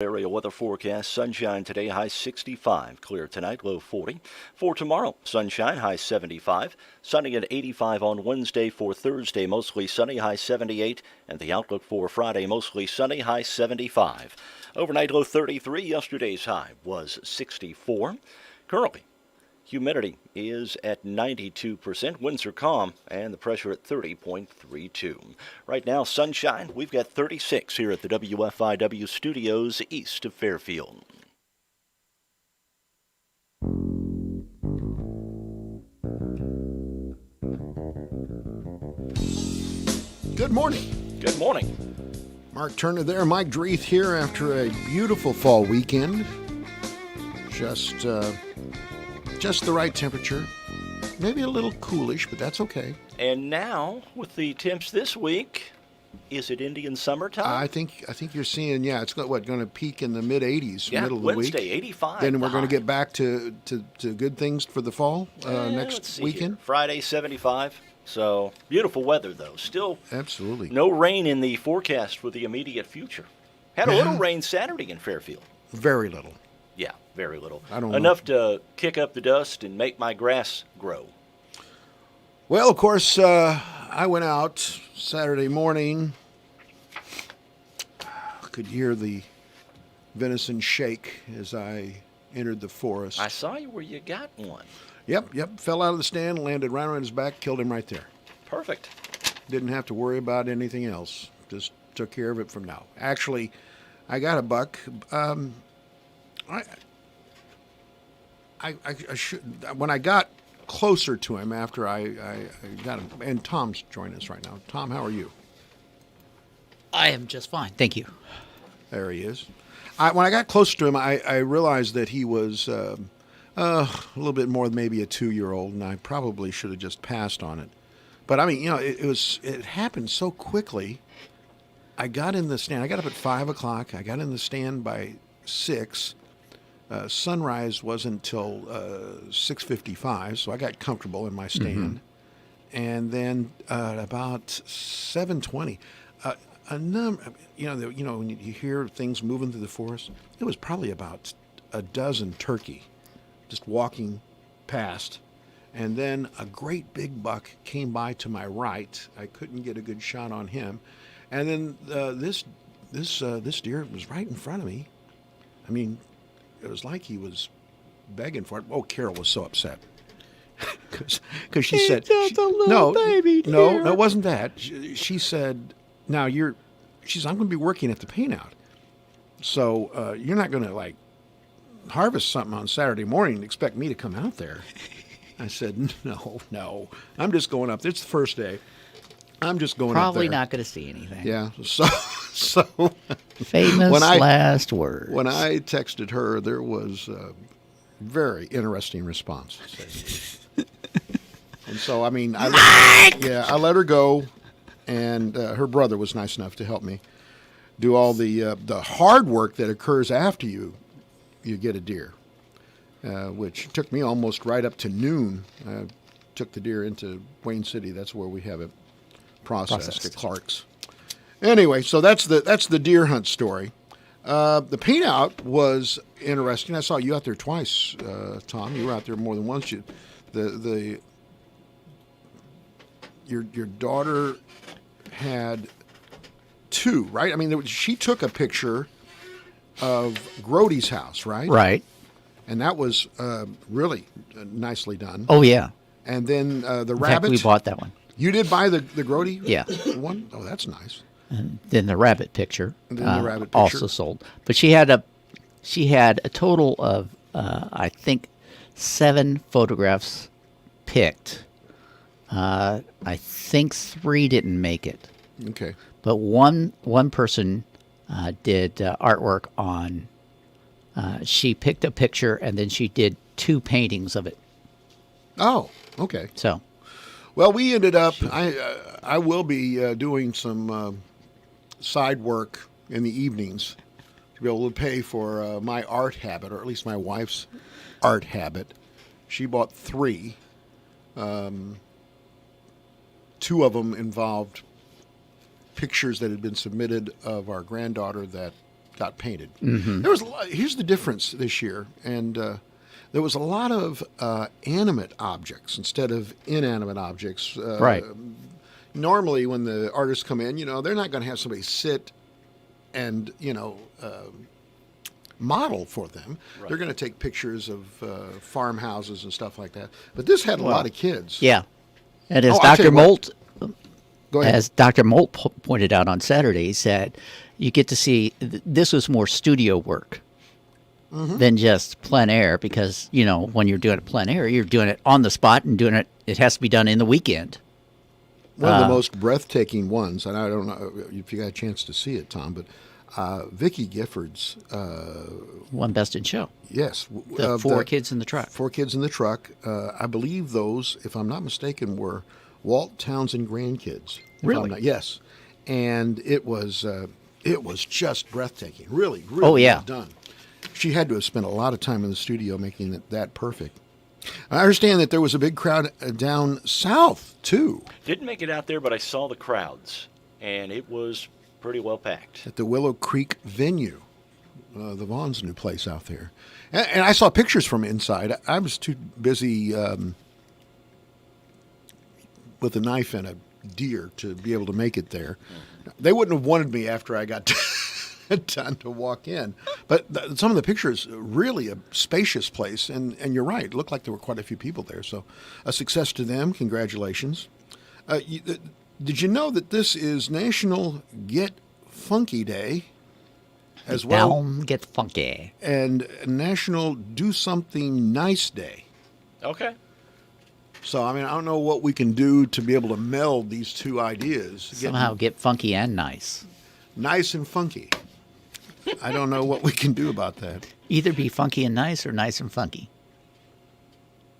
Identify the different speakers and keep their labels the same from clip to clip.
Speaker 1: Area weather forecast, sunshine today, high 65, clear tonight, low 40. For tomorrow, sunshine, high 75, sunny at 85 on Wednesday. For Thursday, mostly sunny, high 78, and the outlook for Friday, mostly sunny, high 75. Overnight low 33, yesterday's high was 64. Currently, humidity is at 92%, winds are calm, and the pressure at 30.32. Right now, sunshine, we've got 36 here at the WFIW studios east of Fairfield.
Speaker 2: Good morning.
Speaker 1: Good morning.
Speaker 2: Mark Turner there, Mike Dreeth here after a beautiful fall weekend. Just the right temperature. Maybe a little coolish, but that's okay.
Speaker 1: And now, with the temps this week, is it Indian summertime?
Speaker 2: I think you're seeing, it's going to peak in the mid 80s, middle of the
Speaker 1: Wednesday,
Speaker 2: week.
Speaker 1: 85.
Speaker 2: Then we're going to get back to good things for the fall
Speaker 1: next
Speaker 2: weekend.
Speaker 1: Here. Friday, 75. So beautiful weather, though. Still,
Speaker 2: absolutely
Speaker 1: no rain in the forecast for the immediate future. Had a little rain Saturday in Fairfield.
Speaker 2: Very little.
Speaker 1: Yeah, very little.
Speaker 2: I don't
Speaker 1: Enough to kick up the dust and make my grass grow.
Speaker 2: Well, of course, I went out Saturday morning. Could hear the venison shake as I entered the forest.
Speaker 1: I saw you where you got one.
Speaker 2: Yep. Fell out of the stand, landed right on his back, killed him right there.
Speaker 1: Perfect.
Speaker 2: Didn't have to worry about anything else. Just took care of it from now. Actually, I got a buck. I should, when I got closer to him after I got him, and Tom's joining us right now. Tom, how are you?
Speaker 3: I am just fine, thank you.
Speaker 2: There he is. When I got closer to him, I realized that he was a little bit more than maybe a 2-year-old, and I probably should have just passed on it. But I mean, it happened so quickly. I got in the stand. I got up at 5 o'clock. I got in the stand by 6. Sunrise wasn't till 6:55, so I got comfortable in my stand. Mm-hmm. And then about 7:20, when you hear things moving through the forest, it was probably about a dozen turkey just walking past. And then a great big buck came by to my right. I couldn't get a good shot on him. And then this deer was right in front of me. I mean, it was like he was begging for it. Oh, Carol was so upset because she said, "No, baby deer. No, it wasn't that." She said, "Now I'm going to be working at the paint out, so you're not going to harvest something on Saturday morning and expect me to come out there." I said, "No, I'm just going up. It's the first day. I'm just going
Speaker 3: Probably
Speaker 2: up there."
Speaker 3: Not going to see anything.
Speaker 2: Yeah. So
Speaker 3: famous last words.
Speaker 2: When I texted her, there was a very interesting response. And so, I mean, I let her go, and her brother was nice enough to help me do all the hard work that occurs after you get a deer, which took me almost right up to noon. I took the deer into Wayne City. That's where we have it processed at Clark's. Anyway, so that's the deer hunt story. The paint out was interesting. I saw you out there twice, Tom. You were out there more than once. Your daughter had 2, right? I mean, she took a picture of Grody's house, right?
Speaker 3: Right.
Speaker 2: And that was really nicely done.
Speaker 3: Oh, yeah.
Speaker 2: And then the
Speaker 3: In
Speaker 2: rabbit.
Speaker 3: fact, we bought that one.
Speaker 2: You did buy the Grody one? Oh, that's nice.
Speaker 3: And then the rabbit picture,
Speaker 2: also
Speaker 3: also sold. But she had a total of I think 7 photographs picked. I think 3 didn't make it.
Speaker 2: Okay.
Speaker 3: But one person did artwork on. She picked a picture and then she did 2 paintings of it.
Speaker 2: Oh, okay.
Speaker 3: So,
Speaker 2: well, we ended up. I will be doing some side work in the evenings to be able to pay for my art habit, or at least my wife's art habit. She bought 3. 2 of them involved pictures that had been submitted of our granddaughter that got painted. There was here's the difference this year, and there was a lot of animate objects instead of inanimate objects.
Speaker 3: Right.
Speaker 2: Normally, when the artists come in, they're not going to have somebody sit and model for them.
Speaker 1: Right.
Speaker 2: They're going to take pictures of farmhouses and stuff like that. But this had a lot of kids.
Speaker 3: Yeah. And as
Speaker 2: Oh, I'll tell
Speaker 3: Dr.
Speaker 2: you what.
Speaker 3: Molt,
Speaker 2: Go ahead.
Speaker 3: as Dr. Molt pointed out on Saturday, he said you get to see this was more studio work than just plein air because, when you're doing it plein air, you're doing it on the spot and it has to be done in the weekend.
Speaker 2: One of the most breathtaking ones, and I don't know if you got a chance to see it, Tom, but Vicki Gifford's,
Speaker 3: One Best in Show.
Speaker 2: yes.
Speaker 3: The four kids in the truck.
Speaker 2: 4 kids in the truck. I believe those, if I'm not mistaken, were Walt Townsend grandkids.
Speaker 3: Really?
Speaker 2: Yes. And it was just breathtaking. Really, really
Speaker 3: Oh, yeah.
Speaker 2: well done. She had to have spent a lot of time in the studio making it that perfect. I understand that there was a big crowd down south, too,
Speaker 1: Didn't make it out there, but I saw the crowds, and it was pretty well packed.
Speaker 2: at the Willow Creek venue, the Vaughn's new place out there. And I saw pictures from inside. I was too busy with a knife and a deer to be able to make it there. They wouldn't have wanted me after I got done to walk in. But some of the pictures, really a spacious place. And you're right, it looked like there were quite a few people there. So a success to them. Congratulations. Did you know that this is National Get Funky Day as well?
Speaker 3: Down, get funky.
Speaker 2: And National Do Something Nice Day.
Speaker 1: Okay.
Speaker 2: So, I mean, I don't know what we can do to be able to meld these two ideas.
Speaker 3: Somehow get funky and nice.
Speaker 2: Nice and funky. I don't know what we can do about that.
Speaker 3: Either be funky and nice or nice and funky.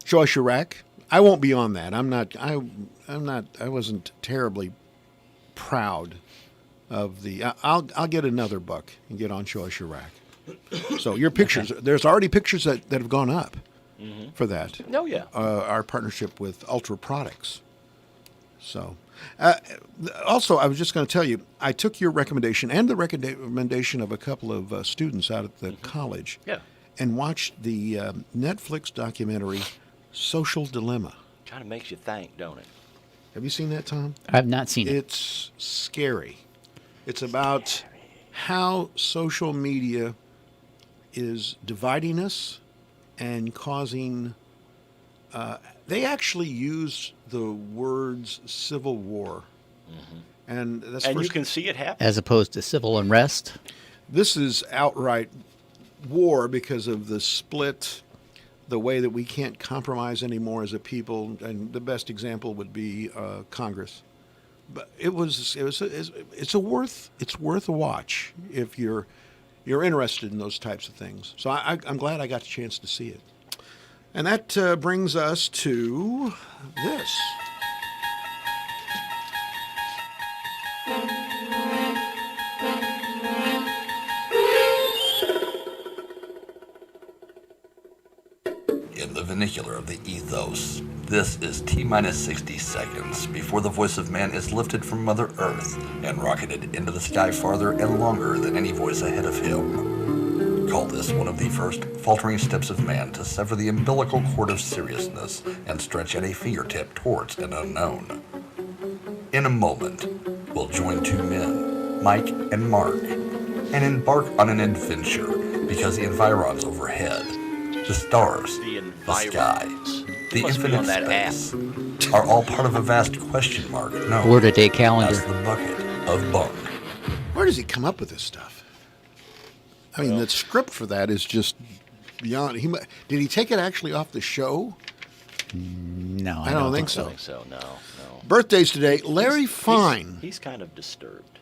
Speaker 2: Joy Chirac, I won't be on that. I wasn't terribly proud of the. I'll get another buck and get on Joy Chirac. So your pictures, there's already pictures that have gone up for that.
Speaker 1: Oh, yeah.
Speaker 2: Our partnership with Ultra Products. So, also, I was just going to tell you, I took your recommendation and the recommendation of a couple of students out at the college,
Speaker 1: Yeah.
Speaker 2: and watched the Netflix documentary Social Dilemma.
Speaker 1: Kind of makes you think, don't it?
Speaker 2: Have you seen that, Tom?
Speaker 3: I've not seen it.
Speaker 2: It's scary. It's about how social media is dividing us and causing. They actually use the words civil war, and that's
Speaker 1: And you
Speaker 2: first,
Speaker 1: can see it happen.
Speaker 3: As opposed to civil unrest.
Speaker 2: this is outright war because of the split, the way that we can't compromise anymore as a people, and the best example would be Congress. But it's worth a watch if you're interested in those types of things. So I'm glad I got a chance to see it. And that brings us to this.
Speaker 4: In the vernacular of the ethos, this is T-minus 60 seconds before the voice of man is lifted from Mother Earth and rocketed into the sky farther and longer than any voice ahead of him. Call this one of the first faltering steps of man to sever the umbilical cord of seriousness and stretch at a fingertip towards an unknown. In a moment, we'll join two men, Mike and Mark, and embark on an adventure because the environs overhead, the stars,
Speaker 1: The
Speaker 4: the sky,
Speaker 1: environs.
Speaker 4: the
Speaker 1: Must be
Speaker 4: infinite
Speaker 1: on that
Speaker 4: space are all part of a vast question mark known
Speaker 3: Word a day
Speaker 4: as
Speaker 3: calendar.
Speaker 4: the bucket of bunk.
Speaker 2: Where does he come up with this stuff? I mean, the script for that is just beyond. Did he take it actually off the show?
Speaker 3: No,
Speaker 2: I don't think
Speaker 1: I
Speaker 2: so.
Speaker 1: don't think so, no.
Speaker 2: Birthdays today. Larry Fine.
Speaker 1: He's kind of disturbed.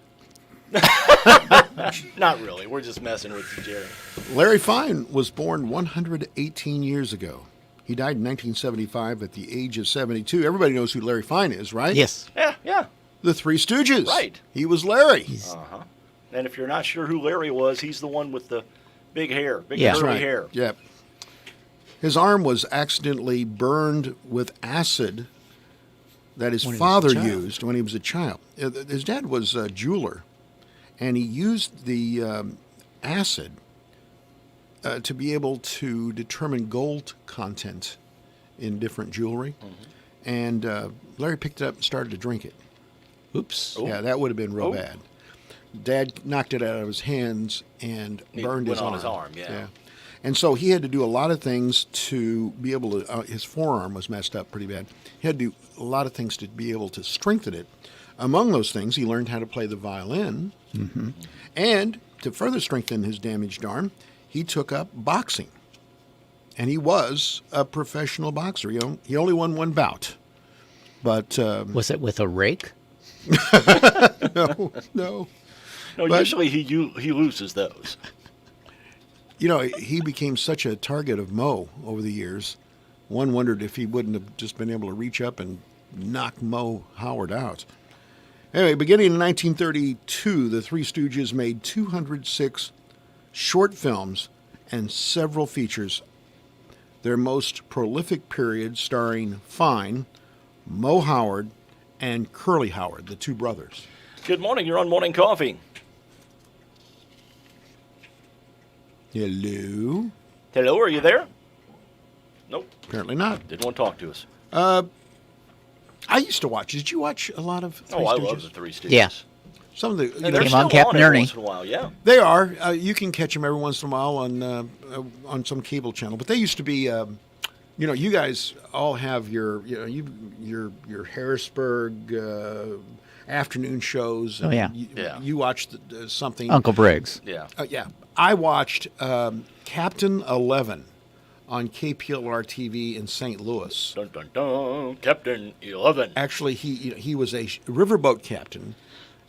Speaker 1: Not really. We're just messing with you, Jerry.
Speaker 2: Larry Fine was born 118 years ago. He died in 1975 at the age of 72. Everybody knows who Larry Fine is, right?
Speaker 3: Yes.
Speaker 1: Yeah.
Speaker 2: The Three Stooges.
Speaker 1: Right.
Speaker 2: He was Larry.
Speaker 1: Uh-huh. And if you're not sure who Larry was, he's the one with the big hair, big
Speaker 3: Yeah.
Speaker 1: curly
Speaker 2: That's right.
Speaker 1: hair.
Speaker 2: Yep. His arm was accidentally burned with acid that his
Speaker 3: When he was a
Speaker 2: father
Speaker 3: child.
Speaker 2: used when he was a child. His dad was a jeweler, and he used the acid to be able to determine gold content in different jewelry. And Larry picked it up and started to drink it. Oops.
Speaker 1: Oh.
Speaker 2: Yeah, that would have been real
Speaker 1: Oh.
Speaker 2: bad. Dad knocked it out of his hands and burned his
Speaker 1: went
Speaker 2: arm.
Speaker 1: on his arm, yeah.
Speaker 2: And so he had to do a lot of things to be able to, his forearm was messed up pretty bad. He had to do a lot of things to be able to strengthen it. Among those things, he learned how to play the violin. And to further strengthen his damaged arm, he took up boxing. And he was a professional boxer. He only won one bout. But
Speaker 3: Was it with a rake?
Speaker 2: no.
Speaker 1: No,
Speaker 2: But-
Speaker 1: usually he loses those.
Speaker 2: He became such a target of Mo over the years. One wondered if he wouldn't have just been able to reach up and knock Mo Howard out. Anyway, beginning in 1932, the Three Stooges made 206 short films and several features. Their most prolific period starring Fine, Mo Howard, and Curly Howard, the two brothers.
Speaker 1: Good morning. You're on Morning Coffee.
Speaker 2: Hello?
Speaker 1: Hello, are you there? Nope.
Speaker 2: Apparently not.
Speaker 1: Didn't want to talk to us.
Speaker 2: I used to watch. Did you watch a lot of Three
Speaker 1: Oh, I
Speaker 2: Stooges?
Speaker 1: love the Three Stooges.
Speaker 3: Yeah.
Speaker 2: Some of the,
Speaker 1: And they're
Speaker 3: Came
Speaker 1: still
Speaker 3: on Captain
Speaker 1: every
Speaker 3: Ernie.
Speaker 1: once in a while, yeah.
Speaker 2: they are. You can catch them every once in a while on some cable channel. But they used to be. You guys all have your Harrisburg afternoon shows.
Speaker 3: Oh, yeah.
Speaker 1: Yeah.
Speaker 2: You watched something.
Speaker 3: Uncle Briggs.
Speaker 1: Yeah.
Speaker 2: Yeah. I watched Captain 11 on KPLR TV in St. Louis.
Speaker 1: Dun, dun, dun. Captain 11.
Speaker 2: Actually, he was a riverboat captain.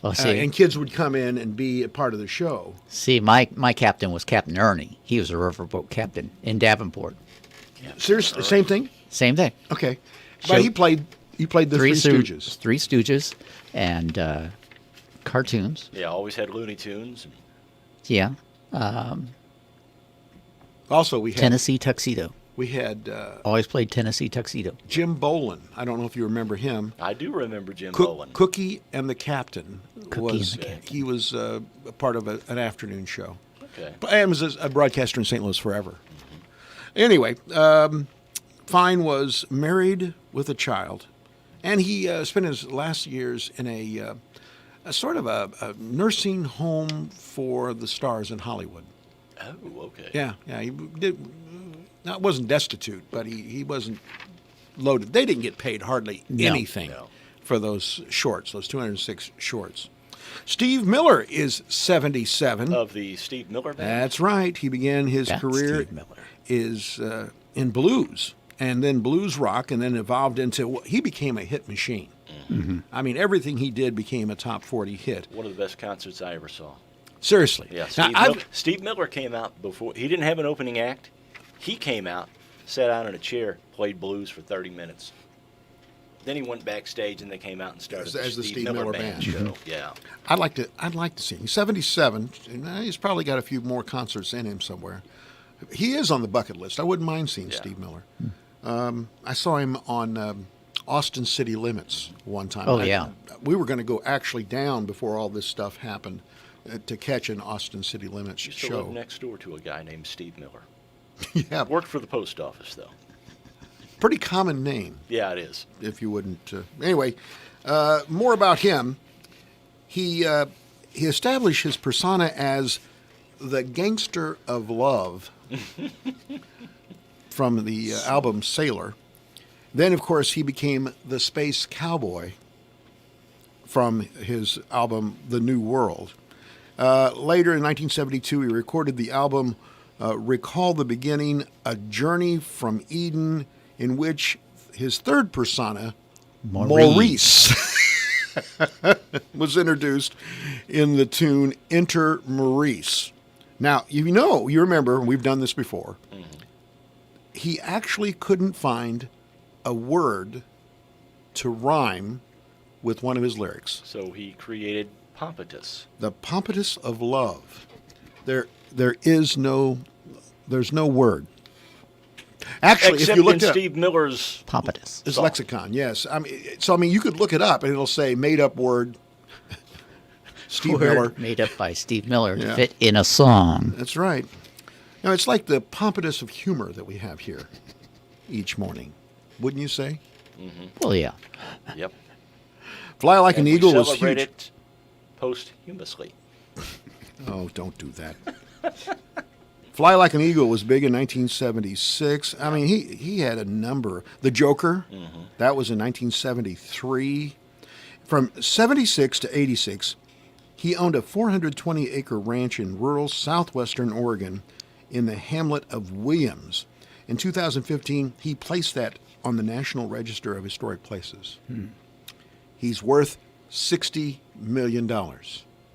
Speaker 3: Oh, see,
Speaker 2: And kids would come in and be a part of the show.
Speaker 3: my captain was Captain Ernie. He was a riverboat captain in Davenport.
Speaker 2: Seriously, same thing?
Speaker 3: Same thing.
Speaker 2: Okay.
Speaker 3: Show-
Speaker 2: But he played the Three Stooges.
Speaker 3: Three Stooges, and cartoons.
Speaker 1: Yeah, always had Looney Tunes.
Speaker 3: Yeah.
Speaker 2: Also, we had
Speaker 3: Tennessee Tuxedo. Always played Tennessee Tuxedo.
Speaker 2: Jim Bolin. I don't know if you remember him.
Speaker 1: I do remember Jim Bowen.
Speaker 2: Cookie and the Captain
Speaker 3: Cookie
Speaker 2: was
Speaker 3: and the Captain.
Speaker 2: he was a part of an afternoon show.
Speaker 1: Okay.
Speaker 2: And was a broadcaster in St. Louis forever. Anyway, Fine was married with a child, and he spent his last years in a sort of a nursing home for the stars in Hollywood.
Speaker 1: Oh, okay.
Speaker 2: Yeah, he did. Not wasn't destitute, but he wasn't loaded. They didn't get paid hardly anything
Speaker 1: No.
Speaker 2: for those shorts, those 206 shorts. Steve Miller is 77.
Speaker 1: Of the Steve Miller Band.
Speaker 2: That's right. He began his
Speaker 3: That's
Speaker 2: career
Speaker 3: Steve Miller.
Speaker 2: is in blues and then blues rock, and then evolved into he became a hit machine.
Speaker 3: Mm-hmm.
Speaker 2: I mean, everything he did became a top 40 hit.
Speaker 1: One of the best concerts I ever saw.
Speaker 2: Seriously.
Speaker 1: Yeah,
Speaker 2: Now,
Speaker 1: Steve Miller came out before. He didn't have an opening act. He came out, sat down in a chair, played blues for 30 minutes. Then he went backstage, and they came out and started
Speaker 2: As
Speaker 1: the
Speaker 2: the
Speaker 1: Steve Miller Band show.
Speaker 3: Mm-hmm.
Speaker 1: Yeah.
Speaker 2: I'd like to see him. He's 77. And he's probably got a few more concerts in him somewhere. He is on the bucket list. I wouldn't mind seeing
Speaker 1: Yeah.
Speaker 2: Steve Miller. I saw him on Austin City Limits one time.
Speaker 3: Oh, yeah.
Speaker 2: We were going to go actually down before all this stuff happened to catch an Austin City Limits
Speaker 1: Used to
Speaker 2: show.
Speaker 1: live next door to a guy named Steve Miller.
Speaker 2: Yeah,
Speaker 1: Worked for the post office, though.
Speaker 2: pretty common name,
Speaker 1: Yeah, it is.
Speaker 2: if you wouldn't. Anyway, more about him. He established his persona as the gangster of love from the album Sailor. Then, of course, he became the space cowboy from his album The New World. Later in 1972, he recorded the album Recall the Beginning, A Journey from Eden, in which his third persona, Maurice, was introduced in the tune Enter Maurice. Now, you remember, we've done this before, he actually couldn't find a word to rhyme with one of his lyrics.
Speaker 1: So he created Pompatus.
Speaker 2: The Pompatus of Love. There's no word. Actually,
Speaker 1: Except
Speaker 2: if you look
Speaker 1: in
Speaker 2: up
Speaker 1: Steve Miller's
Speaker 3: Pompatus.
Speaker 2: his
Speaker 1: song.
Speaker 2: lexicon, yes. I mean, you could look it up and it'll say made up word. Steve
Speaker 3: Word
Speaker 2: Miller.
Speaker 3: made up by Steve Miller to
Speaker 2: Yeah.
Speaker 3: fit in a song.
Speaker 2: That's right. Now, it's like the pompous of humor that we have here each morning, wouldn't you say?
Speaker 3: Well, yeah.
Speaker 1: Yep.
Speaker 2: Fly Like an
Speaker 1: And
Speaker 2: Eagle
Speaker 1: we
Speaker 2: was
Speaker 1: celebrate
Speaker 2: huge.
Speaker 1: it posthumously.
Speaker 2: Oh, don't do that. Fly Like an Eagle was big in 1976. I mean, he had a number. The Joker, that was in 1973. From 76 to 86, he owned a 420-acre ranch in rural southwestern Oregon in the hamlet of Williams. In 2015, he placed that on the National Register of Historic Places. He's worth $60 million.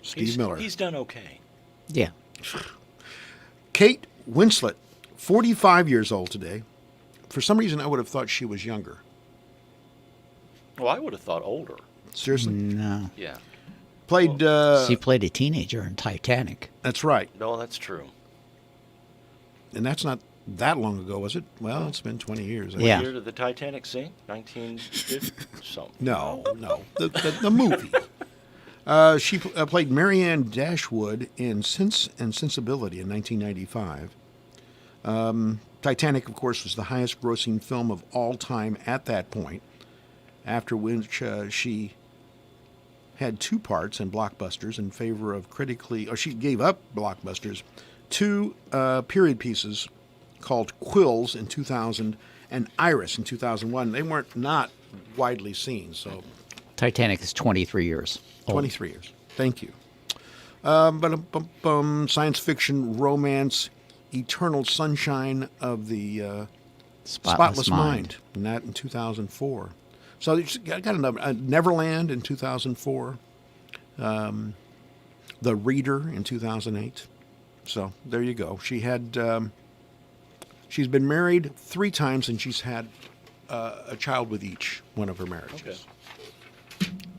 Speaker 2: Steve Miller.
Speaker 1: He's done okay.
Speaker 3: Yeah.
Speaker 2: Kate Winslet, 45 years old today. For some reason, I would have thought she was younger.
Speaker 1: Well, I would have thought older.
Speaker 2: Seriously.
Speaker 3: No.
Speaker 1: Yeah.
Speaker 2: Played,
Speaker 3: She played a teenager in Titanic.
Speaker 2: that's right.
Speaker 1: No, that's true.
Speaker 2: And that's not that long ago, was it? Well, it's been 20 years. I
Speaker 3: Yeah.
Speaker 1: What year did the Titanic sink? 1950 something.
Speaker 2: No. The movie. She played Marianne Dashwood in Sense and Sensibility in 1995. Titanic, of course, was the highest grossing film of all time at that point, after which she had two parts in blockbusters in favor of she gave up blockbusters, two period pieces called Quills in 2000 and Iris in 2001. They weren't not widely seen, so
Speaker 3: Titanic is 23 years old.
Speaker 2: 23 years. Thank you. Science fiction romance, Eternal Sunshine of the Spotless Mind. And that in 2004. So you got another. Neverland in 2004. The Reader in 2008. So there you go. She's been married 3 times, and she's had a child with each one of her marriages.
Speaker 1: Okay.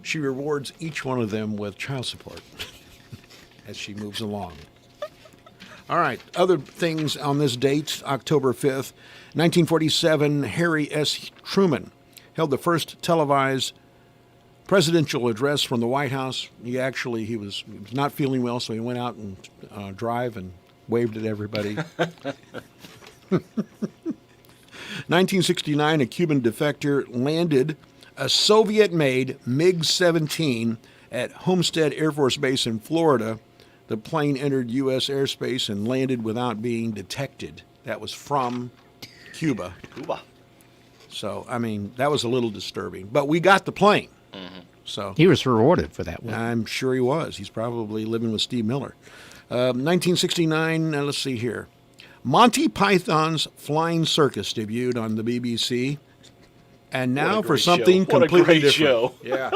Speaker 2: She rewards each one of them with child support as she moves along. All right, other things on this date, October 5th, 1947, Harry S. Truman held the first televised presidential address from the White House. He was not feeling well, so he went out and drive and waved at everybody. 1969, a Cuban defector landed a Soviet-made MiG-17 at Homestead Air Force Base in Florida. The plane entered U.S. airspace and landed without being detected. That was from Cuba.
Speaker 1: Cuba.
Speaker 2: So, I mean, that was a little disturbing. But we got the plane. So
Speaker 3: He was rewarded for that one.
Speaker 2: I'm sure he was. He's probably living with Steve Miller. 1969, let's see here. Monty Python's Flying Circus debuted on the BBC. And now
Speaker 1: What a
Speaker 2: for
Speaker 1: great
Speaker 2: something
Speaker 1: show. What a
Speaker 2: completely
Speaker 1: great
Speaker 2: different.
Speaker 1: show.
Speaker 2: Yeah.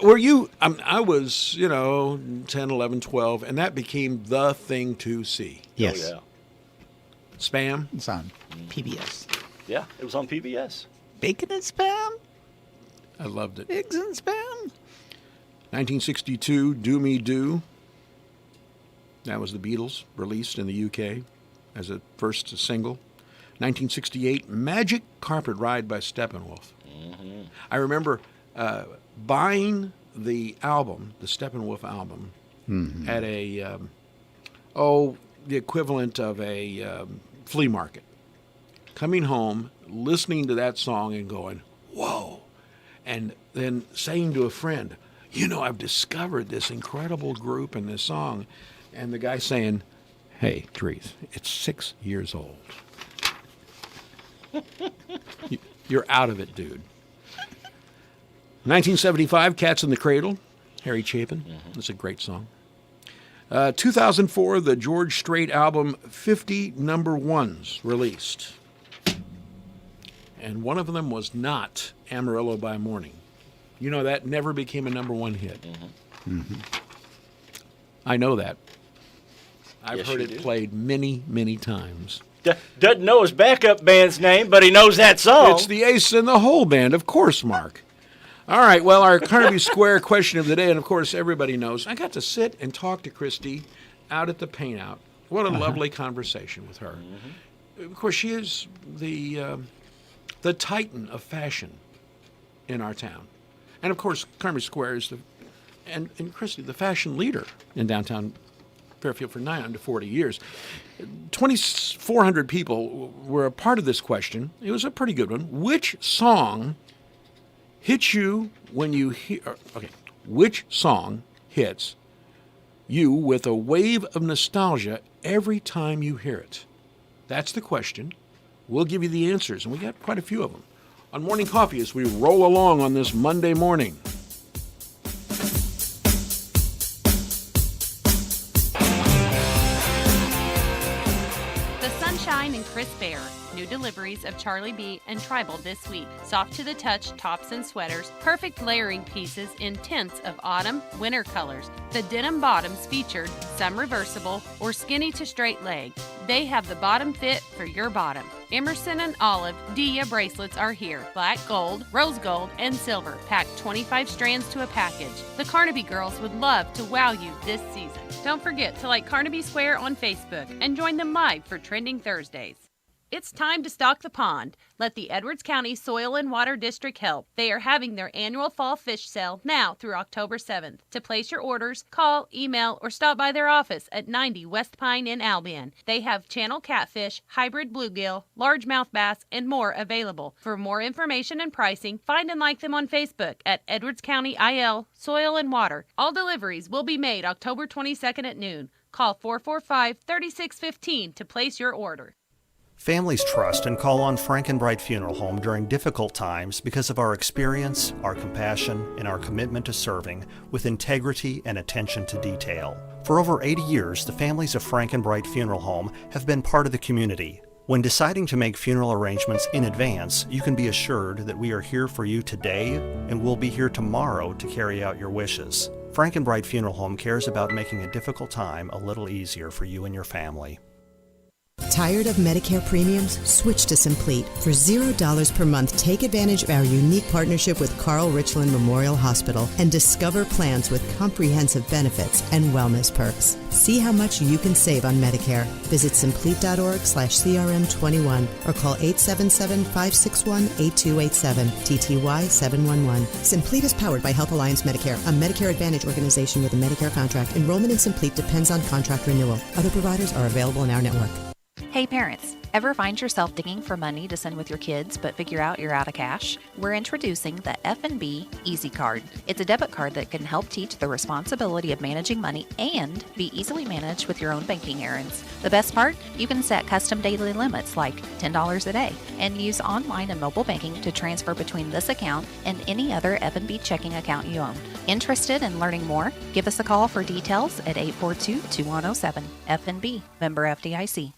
Speaker 2: Were you, I was, 10, 11, 12, and that became the thing to see.
Speaker 3: Yes.
Speaker 1: Oh,
Speaker 2: Spam?
Speaker 3: It's on PBS.
Speaker 1: yeah. Yeah, it was on PBS.
Speaker 3: Bacon and spam?
Speaker 2: I loved it.
Speaker 3: Eggs and spam?
Speaker 2: 1962, Do Me Do. That was the Beatles, released in the UK as a first single. 1968, Magic Carpet Ride by Steppenwolf. I remember buying the album, the Steppenwolf album, at a, the equivalent of a flea market. Coming home, listening to that song and going, whoa. And then saying to a friend, I've discovered this incredible group and this song. And the guy saying, hey, Trees, it's 6 years old. You're out of it, dude. 1975, Cats in the Cradle, Harry Chapin. That's a great song. 2004, the George Strait album 50 Number Ones released. And one of them was not Amarillo by Morning. That never became a number one hit. I know that. I've
Speaker 1: Yes,
Speaker 2: heard
Speaker 1: you
Speaker 2: it
Speaker 1: do.
Speaker 2: played many, many times.
Speaker 1: Doesn't know his backup band's name, but he knows that song.
Speaker 2: It's the Ace and the Hole Band, of course, Mark. All right, well, our Carnaby Square question of the day, and of course, everybody knows, I got to sit and talk to Christy out at the Paint Out. What a lovely conversation with her. Of course, she is the titan of fashion in our town. And of course, Carnaby Square is and Christy, the fashion leader in downtown Fairfield for 40 years. 2,400 people were a part of this question. It was a pretty good one. Which song hits you when you hear... Okay, which song hits you with a wave of nostalgia every time you hear it? That's the question. We'll give you the answers, and we got quite a few of them. On Morning Coffee as we roll along on this Monday morning.
Speaker 5: The sunshine and crisp air. New deliveries of Charlie B and Tribal this week. Soft to the touch tops and sweaters. Perfect layering pieces in tints of autumn, winter colors. The denim bottoms featured, some reversible or skinny to straight leg. They have the bottom fit for your bottom. Emerson and Olive Dia bracelets are here. Black gold, rose gold, and silver. Packed 25 strands to a package. The Carnaby girls would love to wow you this season. Don't forget to like Carnaby Square on Facebook and join them live for Trending Thursdays. It's time to stock the pond. Let the Edwards County Soil and Water District help. They are having their annual fall fish sale now through October 7th. To place your orders, call, email, or stop by their office at 90 West Pine in Albion. They have channel catfish, hybrid bluegill, largemouth bass, and more available. For more information and pricing, find and like them on Facebook at Edwards County IL Soil and Water. All deliveries will be made October 22nd at noon. Call 445-3615 to place your order.
Speaker 6: Families trust and call on Frankenbright Funeral Home during difficult times because of our experience, our compassion, and our commitment to serving with integrity and attention to detail. For over 80 years, the families of Frankenbright Funeral Home have been part of the community. When deciding to make funeral arrangements in advance, you can be assured that we are here for you today and will be here tomorrow to carry out your wishes. Frankenbright Funeral Home cares about making a difficult time a little easier for you and your family.
Speaker 7: Tired of Medicare premiums? Switch to Complete. For $0 per month, take advantage of our unique partnership with Carl Richland Memorial Hospital and discover plans with comprehensive benefits and wellness perks. See how much you can save on Medicare. Visit Complete.org/CRM21 or call 877-561-8287, TTY 711. Complete is powered by Health Alliance Medicare, a Medicare Advantage organization with a Medicare contract. Enrollment in Complete depends on contract renewal. Other providers are available in our network.
Speaker 8: Hey parents, ever find yourself digging for money to send with your kids but figure out you're out of cash? We're introducing the F&B Easy Card. It's a debit card that can help teach the responsibility of managing money and be easily managed with your own banking errands. The best part? You can set custom daily limits like $10 a day and use online and mobile banking to transfer between this account and any other F&B checking account you own. Interested in learning more? Give us a call for details at 842-2107. F&B, member FDIC.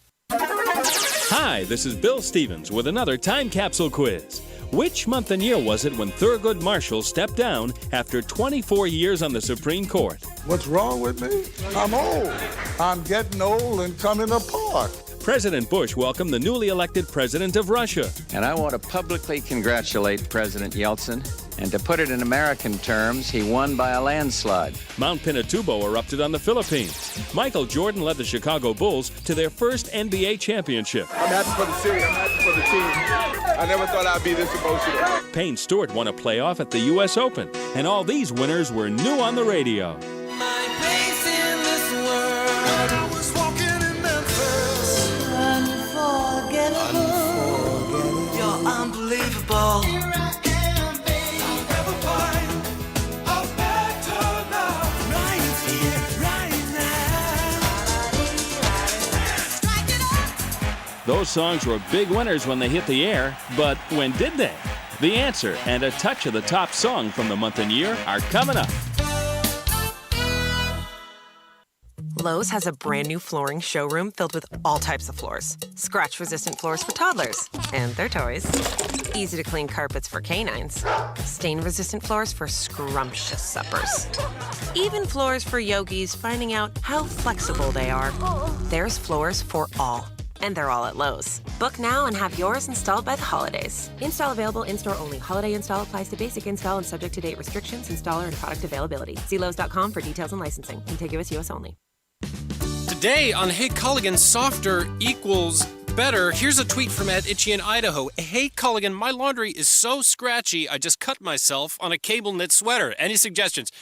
Speaker 9: Hi, this is Bill Stevens with another time capsule quiz. Which month and year was it when Thurgood Marshall stepped down after 24 years on the Supreme Court?
Speaker 10: What's wrong with me? I'm old. I'm getting old and coming apart.
Speaker 9: President Bush welcomed the newly elected president of Russia.
Speaker 11: And I want to publicly congratulate President Yeltsin. And to put it in American terms, he won by a landslide.
Speaker 9: Mount Pinatubo erupted on the Philippines. Michael Jordan led the Chicago Bulls to their first NBA championship.
Speaker 10: I'm happy for the city. I'm happy for the team. I never thought I'd be this emotional.
Speaker 9: Payne Stewart won a playoff at the U.S. Open. And all these winners were new on the radio.
Speaker 12: My place in this world. I was walking in Memphis. Unforgettable. You're unbelievable.
Speaker 9: Those songs were big winners when they hit the air, but when did they? The answer and a touch of the top song from the month and year are coming up.
Speaker 13: Lowe's has a brand new flooring showroom filled with all types of floors. Scratch-resistant floors for toddlers and their toys. Easy-to-clean carpets for canines. Stain-resistant floors for scrumptious suppers. Even floors for yogis finding out how flexible they are. There's floors for all. And they're all at Lowe's. Book now and have yours installed by the holidays. Install available, in-store only. Holiday install applies to basic install and subject to date restrictions, installer, and product availability. See Lowe's.com for details and licensing. Contiguous U.S. only.
Speaker 14: Today on Hey Culligan, softer equals better. Here's a tweet from @Itchy in Idaho. Hey, Culligan, my laundry is so scratchy, I just cut myself on a cable knit sweater. Any suggestions?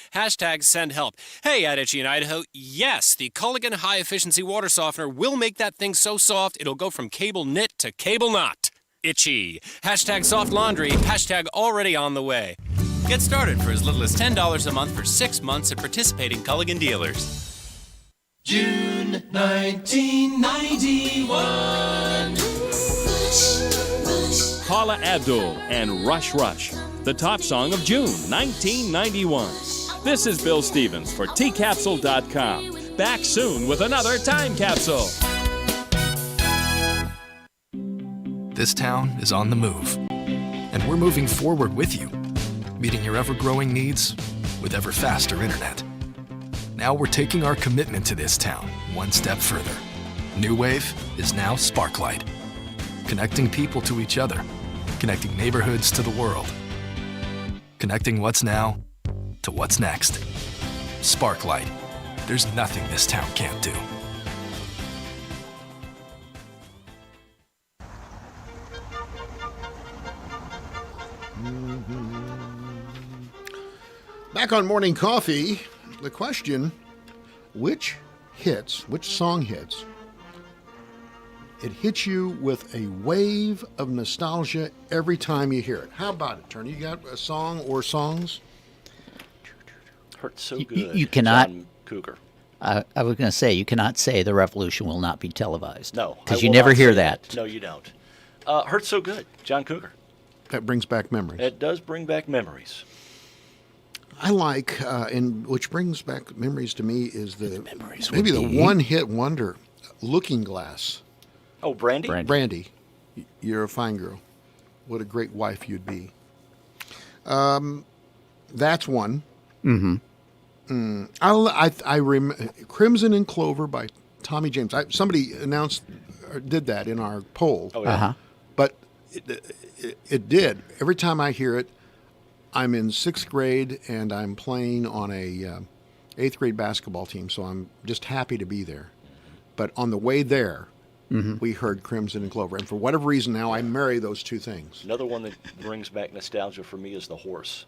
Speaker 14: #send help. Hey, @Itchy in Idaho. Yes, the Culligan High Efficiency Water Softener will make that thing so soft, it'll go from cable knit to cable knot. Itchy. #soft laundry. #already on the way. Get started for as little as $10 a month for 6 months at participating Culligan dealers.
Speaker 12: June 1991.
Speaker 9: Paula Abdul and Rush Rush, the top song of June 1991. This is Bill Stevens for tcapsule.com. Back soon with another time capsule.
Speaker 15: This town is on the move, and we're moving forward with you, meeting your ever-growing needs with ever faster internet. Now we're taking our commitment to this town one step further. New Wave is now Sparklight, connecting people to each other, connecting neighborhoods to the world, connecting what's now to what's next. Sparklight. There's nothing this town can't do.
Speaker 2: Back on Morning Coffee, the question, which song hits, it hits you with a wave of nostalgia every time you hear it? How about it, Turner? You got a song or songs?
Speaker 1: Hurts so good.
Speaker 3: You cannot.
Speaker 1: John Cougar.
Speaker 3: I was going to say, you cannot say the revolution will not be televised.
Speaker 1: No.
Speaker 3: Because
Speaker 1: I
Speaker 3: you
Speaker 1: will
Speaker 3: never
Speaker 1: not
Speaker 3: hear
Speaker 1: say
Speaker 3: that.
Speaker 1: No, you don't. Hurts so good. John Cougar.
Speaker 2: That brings back memories.
Speaker 1: It does bring back memories.
Speaker 2: I like, and which brings back memories to me, is the
Speaker 3: be.
Speaker 2: one-hit wonder, Looking Glass.
Speaker 1: Oh, Brandy?
Speaker 2: Brandy, you're a fine girl. What a great wife you'd be. That's one.
Speaker 3: Mm-hmm.
Speaker 2: I Crimson and Clover by Tommy James. Somebody announced or did that in our poll.
Speaker 1: Oh, yeah.
Speaker 3: Uh-huh.
Speaker 2: But it did. Every time I hear it, I'm in 6th grade and I'm playing on a 8th grade basketball team, so I'm just happy to be there. But on the way there, we heard Crimson and Clover. And for whatever reason now, I marry those two things.
Speaker 1: Another one that brings back nostalgia for me is The Horse.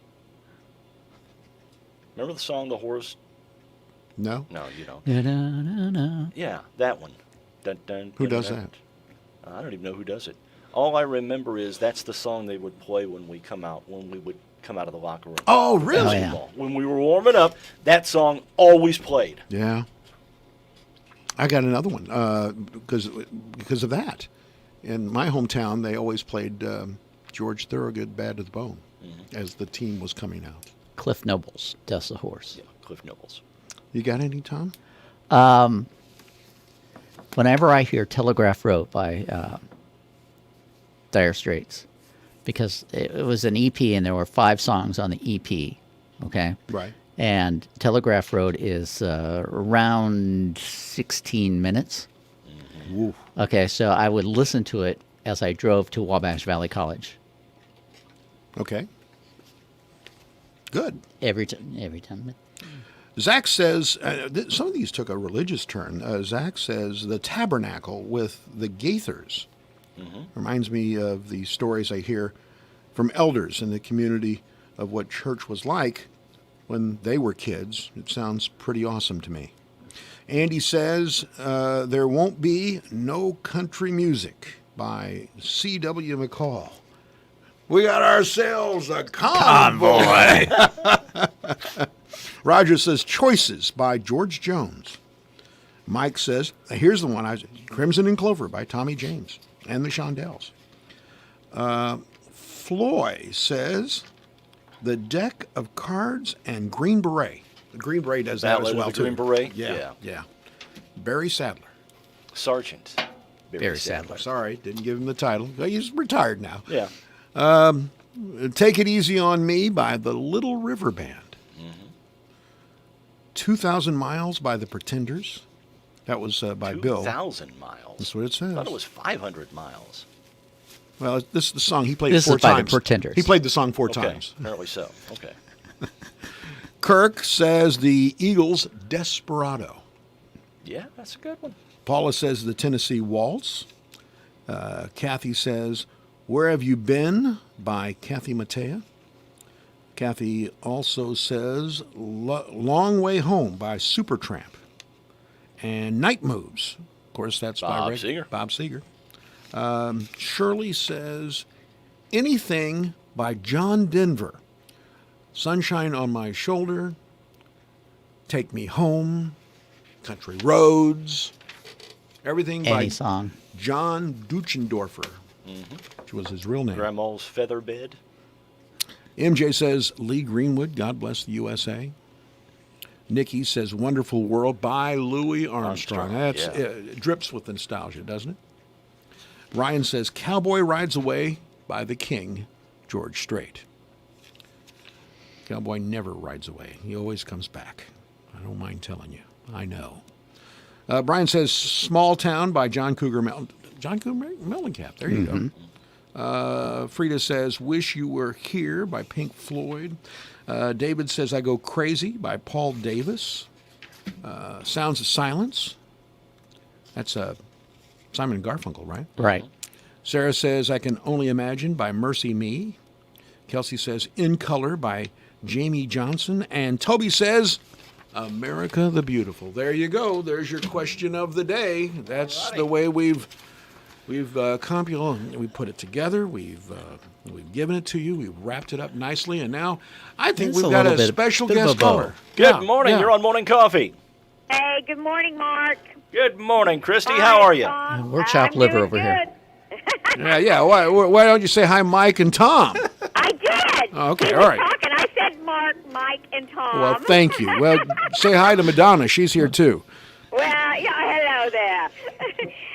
Speaker 1: Remember the song The Horse?
Speaker 2: No?
Speaker 1: No, you don't.
Speaker 3: Da-da-da-da.
Speaker 1: Yeah, that one. Dun, dun,
Speaker 2: Who
Speaker 1: dun,
Speaker 2: does
Speaker 1: dun.
Speaker 2: that?
Speaker 1: I don't even know who does it. All I remember is that's the song they would play when we would come out of the locker room.
Speaker 2: Oh, really?
Speaker 3: Oh, yeah.
Speaker 1: When we were warming up, that song always played.
Speaker 2: Yeah. I got another one because of that. In my hometown, they always played George Thorogood, Bad to the Bone, as the team was coming out.
Speaker 3: Cliff Nobles does the horse.
Speaker 1: Yeah, Cliff Nobles.
Speaker 2: You got any, Tom?
Speaker 3: Whenever I hear Telegraph Road by Dire Straits, because it was an EP and there were 5 songs on the EP, okay?
Speaker 2: Right.
Speaker 3: And Telegraph Road is around 16 minutes.
Speaker 2: Ooh.
Speaker 3: Okay, so I would listen to it as I drove to Wabash Valley College.
Speaker 2: Okay. Good.
Speaker 3: Every time.
Speaker 2: Zach says, some of these took a religious turn. Zach says, the Tabernacle with the Gaithers reminds me of the stories I hear from elders in the community of what church was like when they were kids. It sounds pretty awesome to me. Andy says, there won't be no country music by C.W. McCall. We got ourselves a convoy. Roger says, Choices by George Jones. Mike says, here's the one, Crimson and Clover by Tommy James and the Shondells. Floy says, The Deck of Cards and Green Beret. The Green Beret does that as
Speaker 1: Ballad of
Speaker 2: well,
Speaker 1: the
Speaker 2: too.
Speaker 1: Green Beret?
Speaker 2: Yeah. Barry Sadler.
Speaker 1: Sergeant.
Speaker 3: Barry Sadler.
Speaker 2: Sorry, didn't give him the title. He's retired now.
Speaker 1: Yeah.
Speaker 2: Take It Easy on Me by the Little River Band. 2,000 Miles by the Pretenders. That was by Bill.
Speaker 1: 2,000 miles.
Speaker 2: That's what it says.
Speaker 1: I thought it was 500 miles.
Speaker 2: Well, this is the song he played
Speaker 3: This
Speaker 2: 4
Speaker 3: is by the
Speaker 2: times.
Speaker 3: Pretenders.
Speaker 2: He played the song 4
Speaker 1: Okay,
Speaker 2: times.
Speaker 1: apparently so. Okay.
Speaker 2: Kirk says the Eagles' Desperado.
Speaker 1: Yeah, that's a good one.
Speaker 2: Paula says the Tennessee Waltz. Kathy says, Where Have You Been? By Kathy Matea. Kathy also says, Long Way Home by Supertramp. And Night Moves. Of course, that's
Speaker 1: Bob
Speaker 2: by
Speaker 1: Seger.
Speaker 2: Bob Seger. Shirley says, Anything by John Denver. Sunshine on My Shoulder. Take Me Home. Country Roads. Everything
Speaker 3: Any
Speaker 2: by
Speaker 3: song.
Speaker 2: John Duchendorfer, which was his real name.
Speaker 1: Grandma's Feather Bed.
Speaker 2: MJ says Lee Greenwood, God Bless the USA. Nikki says Wonderful World by Louis Armstrong. That's drips with nostalgia, doesn't it? Ryan says Cowboy Rides Away by the King, George Strait. Cowboy never rides away. He always comes back. I don't mind telling you. I know. Brian says Small Town by John Cougar Mellencamp. There you go. Frida says Wish You Were Here by Pink Floyd. David says I Go Crazy by Paul Davis. Sounds of Silence. That's Simon and Garfunkel, right?
Speaker 3: Right.
Speaker 2: Sarah says I Can Only Imagine by Mercy Me. Kelsey says In Color by Jamie Johnson. And Toby says America the Beautiful. There you go. There's your question of the day. That's the way we've we put it together. We've given it to you. We've wrapped it up nicely, and now I think we've got a special guest caller.
Speaker 1: Good morning. You're on Morning Coffee.
Speaker 16: Hey, good morning, Mark.
Speaker 1: Good morning, Christy. How are you?
Speaker 3: We're chopped liver over here.
Speaker 2: Yeah. Why don't you say hi, Mike and Tom?
Speaker 16: I did.
Speaker 2: Okay,
Speaker 16: We
Speaker 2: all
Speaker 16: were
Speaker 2: right.
Speaker 16: talking. I said Mark, Mike, and Tom.
Speaker 2: Well, thank you. Well, say hi to Madonna. She's here too.
Speaker 16: Well, yeah, hello there.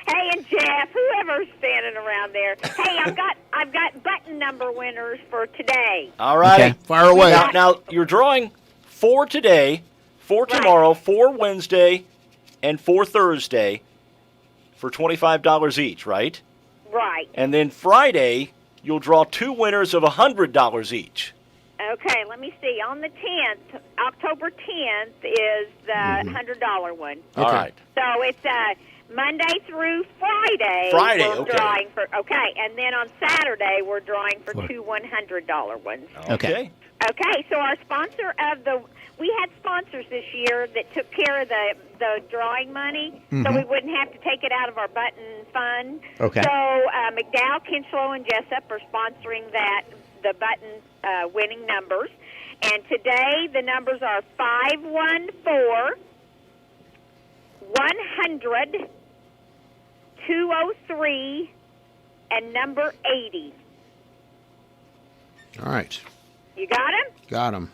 Speaker 16: Hey, and Jeff, whoever's standing around there. Hey, I've got button number winners for today.
Speaker 1: All righty.
Speaker 2: Okay, fire away.
Speaker 1: Now you're drawing 4 today, 4 tomorrow, 4 Wednesday, and 4 Thursday for $25 each, right?
Speaker 16: Right.
Speaker 1: And then Friday, you'll draw 2 winners of $100 each.
Speaker 16: Okay, let me see. On the 10th, October 10th is the $100 one.
Speaker 1: All right.
Speaker 16: So it's Monday through Friday.
Speaker 1: Friday,
Speaker 16: we're
Speaker 1: okay.
Speaker 16: Drawing for, okay, and then on Saturday we're drawing for 2 $100 ones.
Speaker 1: Okay.
Speaker 16: Okay, so our sponsor of we had sponsors this year that took care of the drawing money, so we wouldn't have to take it out of our button fund.
Speaker 3: Okay.
Speaker 16: So McDowell, Kinchlow, and Jessup are sponsoring the button winning numbers. And today the numbers are 514, 100, 203, and number 80.
Speaker 2: All right.
Speaker 16: You got them?
Speaker 2: Got them.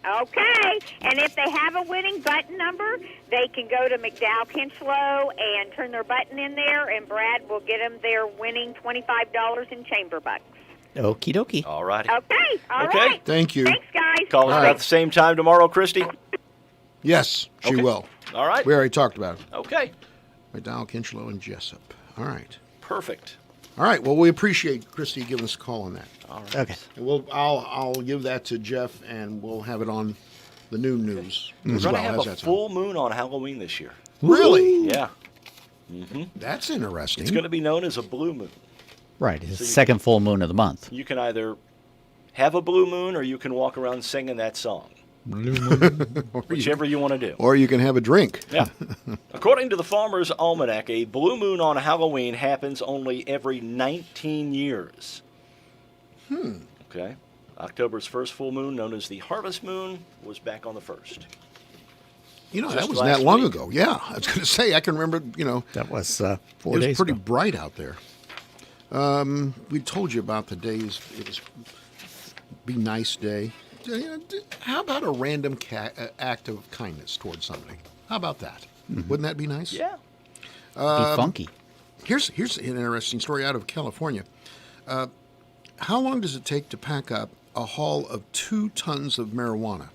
Speaker 16: Okay. And if they have a winning button number, they can go to McDowell Kinchlow and turn their button in there, and Brad will get them their winning $25 in chamber bucks.
Speaker 3: Okie dokie.
Speaker 1: All righty.
Speaker 16: Okay. All right.
Speaker 2: Thank you.
Speaker 16: Thanks, guys.
Speaker 1: Call us about the same time tomorrow, Christy.
Speaker 2: Yes, she
Speaker 1: Okay.
Speaker 2: will.
Speaker 1: All right.
Speaker 2: We already talked about it.
Speaker 1: Okay.
Speaker 2: McDowell, Kinchlow, and Jessup. All right.
Speaker 1: Perfect.
Speaker 2: All right. Well, we appreciate Christy giving us a call on that.
Speaker 1: All right.
Speaker 3: Okay.
Speaker 2: And I'll give that to Jeff, and we'll have it on the new news
Speaker 1: We're
Speaker 2: as
Speaker 1: going
Speaker 2: well.
Speaker 1: to have
Speaker 2: How's
Speaker 1: a
Speaker 2: that sound?
Speaker 1: full moon on Halloween this year.
Speaker 2: Really?
Speaker 1: Yeah.
Speaker 2: That's interesting.
Speaker 1: It's going to be known as a blue moon.
Speaker 3: Right. It's the
Speaker 1: you-
Speaker 3: second full moon of the month.
Speaker 1: You can either have a blue moon or you can walk around singing that song. Whichever you want to do.
Speaker 2: Or you can have a drink.
Speaker 1: Yeah. According to the Farmer's Almanac, a blue moon on Halloween happens only every 19 years. Okay. October's first full moon, known as the harvest moon, was back on the 1st.
Speaker 2: You know,
Speaker 1: Just
Speaker 2: that wasn't
Speaker 1: last
Speaker 2: that long
Speaker 1: week.
Speaker 2: ago. Yeah, I was going to say, I can remember,
Speaker 3: That was 4
Speaker 2: it was
Speaker 3: days
Speaker 2: pretty
Speaker 3: ago.
Speaker 2: bright out there. We told you about the days it was Be Nice Day. How about a random act of kindness towards somebody? How about that? Wouldn't that be nice?
Speaker 1: Yeah.
Speaker 3: Be funky.
Speaker 2: Here's an interesting story out of California. How long does it take to pack up a haul of 2 tons of marijuana?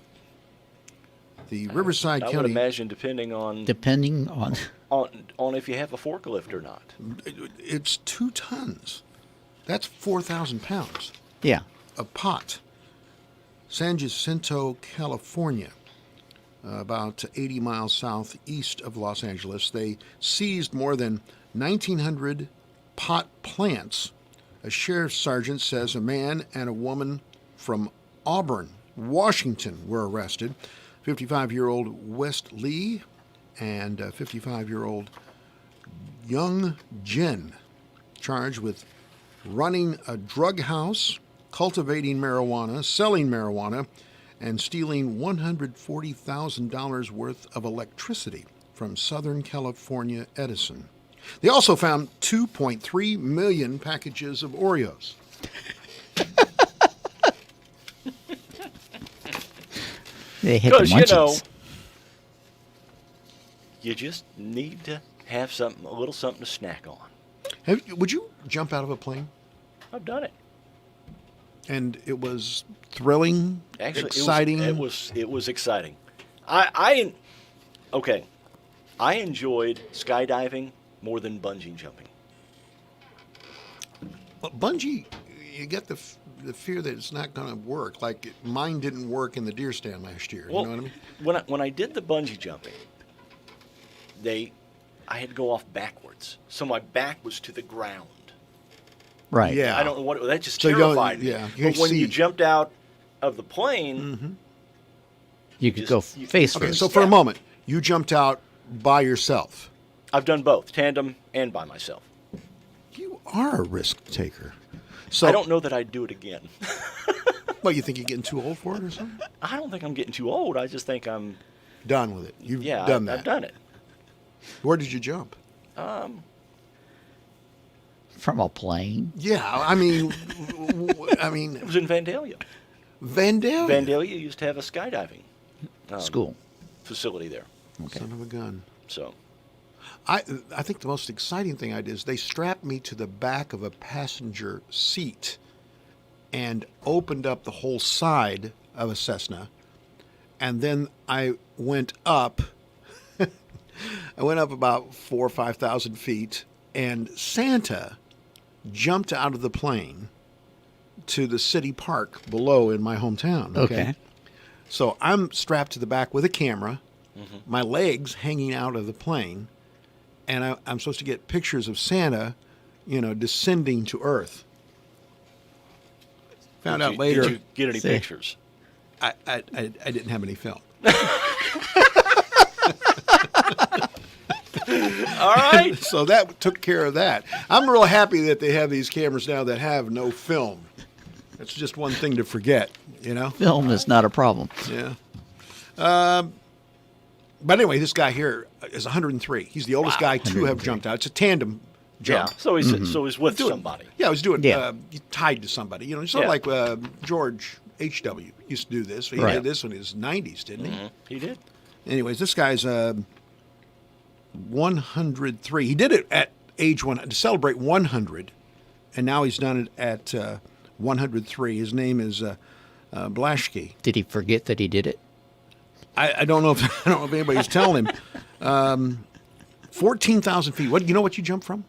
Speaker 2: The Riverside
Speaker 1: I would
Speaker 2: County.
Speaker 1: imagine depending on if you have a forklift or not.
Speaker 2: It's 2 tons. That's 4,000 pounds.
Speaker 3: Yeah.
Speaker 2: A pot. San Jacinto, California, about 80 miles southeast of Los Angeles. They seized more than 1,900 pot plants. A sheriff's sergeant says a man and a woman from Auburn, Washington, were arrested. 55-year-old West Lee and 55-year-old Young Jin, charged with running a drug house, cultivating marijuana, selling marijuana, and stealing $140,000 worth of electricity from Southern California Edison. They also found 2.3 million packages of Oreos.
Speaker 3: They hit the
Speaker 1: Because,
Speaker 3: munchies.
Speaker 1: you just need to have something, a little something to snack on.
Speaker 2: Would you jump out of a plane?
Speaker 1: I've done it.
Speaker 2: And it was thrilling,
Speaker 1: Actually,
Speaker 2: exciting.
Speaker 1: It was exciting. Okay. I enjoyed skydiving more than bungee jumping.
Speaker 2: Well, bungee, you get the fear that it's not going to work. Like mine didn't work in the deer stand last year.
Speaker 1: Well,
Speaker 2: you know what I mean?
Speaker 1: when I did the bungee jumping, I had to go off backwards, so my back was to the ground.
Speaker 3: Right.
Speaker 2: Yeah.
Speaker 1: I don't know what that just
Speaker 2: So you
Speaker 1: terrified me.
Speaker 2: yeah,
Speaker 1: But when you
Speaker 2: see.
Speaker 1: jumped out of the plane,
Speaker 3: You could go face
Speaker 2: Okay,
Speaker 3: first.
Speaker 2: so for a moment, you jumped out by yourself.
Speaker 1: I've done both, tandem and by myself.
Speaker 2: You are a risk taker. So
Speaker 1: I don't know that I'd do it again.
Speaker 2: Well, you think you're getting too old for it or something?
Speaker 1: I don't think I'm getting too old. I just think I'm
Speaker 2: Done with it. You've
Speaker 1: yeah.
Speaker 2: done that.
Speaker 1: I've done it.
Speaker 2: Where did you jump?
Speaker 3: From a plane.
Speaker 2: Yeah, I mean,
Speaker 1: It was in Vandalia.
Speaker 2: Vandalia.
Speaker 1: Vandalia used to have a skydiving
Speaker 3: School.
Speaker 1: facility there.
Speaker 2: Son of a gun.
Speaker 1: So
Speaker 2: I think the most exciting thing I did is they strapped me to the back of a passenger seat and opened up the whole side of a Cessna. And then I went up. I went up about 4,000 or 5,000 feet, and Santa jumped out of the plane to the city park below in my hometown.
Speaker 3: Okay.
Speaker 2: So I'm strapped to the back with a camera, my legs hanging out of the plane, and I'm supposed to get pictures of Santa, descending to Earth. Found out later.
Speaker 1: Did you get any pictures?
Speaker 2: I didn't have any film.
Speaker 1: All right.
Speaker 2: So that took care of that. I'm real happy that they have these cameras now that have no film. That's just one thing to forget,
Speaker 3: Film is not a problem.
Speaker 2: Yeah. But anyway, this guy here is 103. He's the oldest guy to have jumped out. It's a tandem jump.
Speaker 1: Yeah. So he's with somebody.
Speaker 2: Yeah, I was doing
Speaker 3: Yeah.
Speaker 2: tied to somebody. It's not
Speaker 1: Yeah.
Speaker 2: like George H.W. used to do this. He
Speaker 3: Right.
Speaker 2: did this in his 90s, didn't he?
Speaker 1: He did.
Speaker 2: Anyways, this guy's 103. He did it at age 100 to celebrate 100, and now he's done it at 103. His name is Blaschke.
Speaker 3: Did he forget that he did it?
Speaker 2: I don't know if anybody's telling him. 14,000 feet. What? You know what you jumped from?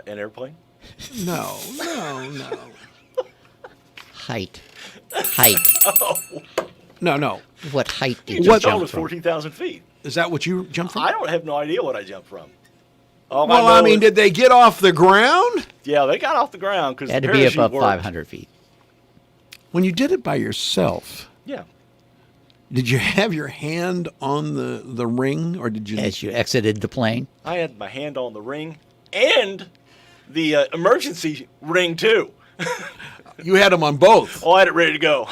Speaker 1: An airplane?
Speaker 2: No.
Speaker 3: Height.
Speaker 2: No.
Speaker 3: What height did
Speaker 1: You
Speaker 3: you
Speaker 1: jumped
Speaker 3: jump
Speaker 1: was
Speaker 3: from?
Speaker 1: 14,000 feet.
Speaker 2: Is that what you jumped from?
Speaker 1: I don't have no idea what I jumped from. All
Speaker 2: Well,
Speaker 1: know
Speaker 2: I mean,
Speaker 1: is-
Speaker 2: did they get off the ground?
Speaker 1: Yeah, they got off the ground because
Speaker 3: It had to be above 500 feet.
Speaker 2: When you did it by yourself,
Speaker 1: Yeah.
Speaker 2: did you have your hand on the ring, or did you?
Speaker 3: As you exited the plane.
Speaker 1: I had my hand on the ring and the emergency ring too.
Speaker 2: You had them on both.
Speaker 1: Oh, I had it ready to go.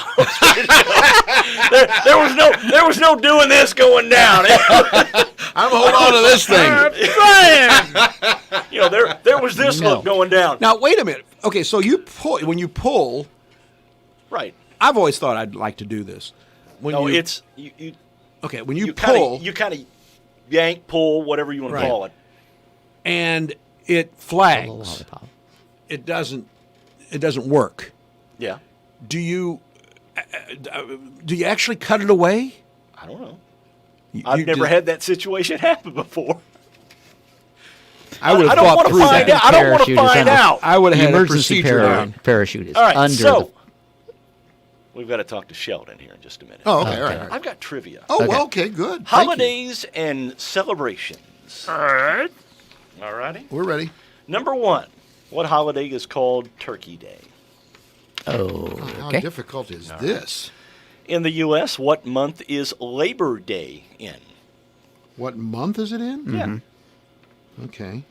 Speaker 1: there was no doing this going down.
Speaker 2: I'm holding on to this thing.
Speaker 1: There was this
Speaker 3: No.
Speaker 1: look going down.
Speaker 2: Now wait a minute. Okay, so when you pull,
Speaker 1: Right.
Speaker 2: I've always thought I'd like to do this. When
Speaker 1: No,
Speaker 2: you,
Speaker 1: it's you
Speaker 2: okay. When you
Speaker 1: kinda-
Speaker 2: pull,
Speaker 1: you kind of yank, pull, whatever you want to
Speaker 2: Right.
Speaker 1: call it.
Speaker 2: and it
Speaker 3: A
Speaker 2: flags,
Speaker 3: little lollipop.
Speaker 2: it doesn't work.
Speaker 1: Yeah.
Speaker 2: Do you actually cut it away?
Speaker 1: I don't know.
Speaker 2: You-
Speaker 1: I've
Speaker 2: you
Speaker 1: never
Speaker 2: did-
Speaker 1: had that situation happen before.
Speaker 2: I would
Speaker 1: I
Speaker 2: have
Speaker 1: don't
Speaker 2: thought
Speaker 1: want to
Speaker 2: through
Speaker 1: find
Speaker 2: that.
Speaker 1: out. I don't want to
Speaker 3: Parachute is
Speaker 1: find
Speaker 3: under-
Speaker 1: out.
Speaker 2: I would have
Speaker 3: The
Speaker 2: had a
Speaker 3: emergency
Speaker 2: procedure done.
Speaker 3: parachute is
Speaker 1: All right,
Speaker 3: under
Speaker 1: so
Speaker 3: the.
Speaker 1: we've got to talk to Sheldon here in just a minute.
Speaker 2: Oh, okay, all right.
Speaker 1: I've got trivia.
Speaker 2: Oh,
Speaker 3: Okay.
Speaker 2: well, okay, good. Thank you.
Speaker 1: Holidays and celebrations. All right. All righty.
Speaker 2: We're ready.
Speaker 1: Number 1, what holiday is called Turkey Day?
Speaker 3: Oh,
Speaker 2: How
Speaker 3: okay.
Speaker 2: difficult is this?
Speaker 1: In the U.S., what month is Labor Day in?
Speaker 2: What month is it in?
Speaker 1: Yeah.
Speaker 2: Okay.